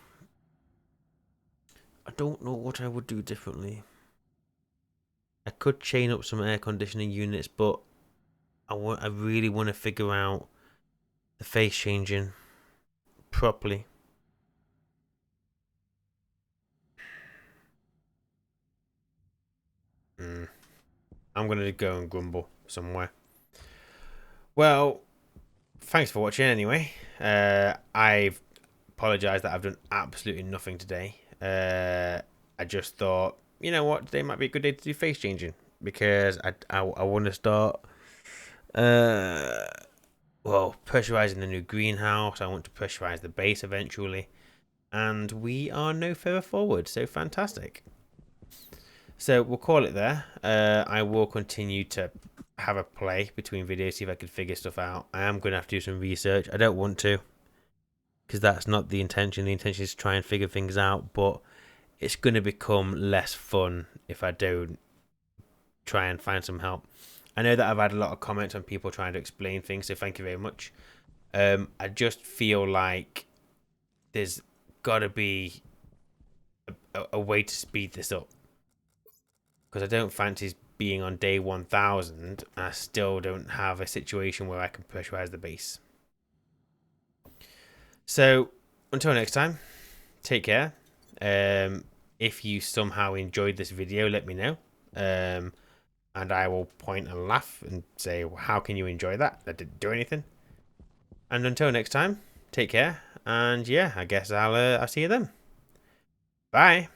I don't know what I would do differently. I could chain up some air conditioning units, but I really want to figure out the phase changing properly. I'm going to go and grumble somewhere. Well, thanks for watching anyway. I've apologise that I've done absolutely nothing today. I just thought, you know what, today might be a good day to do face changing because I want to start pressurising the new greenhouse. I want to pressurise the base eventually, and we are no further forward. So fantastic. So we'll call it there. I will continue to have a play between videos, see if I can figure stuff out. I am going to have to do some research. I don't want to, because that's not the intention. The intention is to try and figure things out, but it's going to become less fun if I don't try and find some help. I know that I've had a lot of comments on people trying to explain things, so thank you very much. I just feel like there's got to be a way to speed this up, because I don't fancy being on day 1000 and I still don't have a situation where I can pressurize the base. So until next time, take care. If you somehow enjoyed this video, let me know, and I will point and laugh and say, well, how can you enjoy that? That didn't do anything. And until next time, take care, and yeah, I guess I'll see you then. Bye.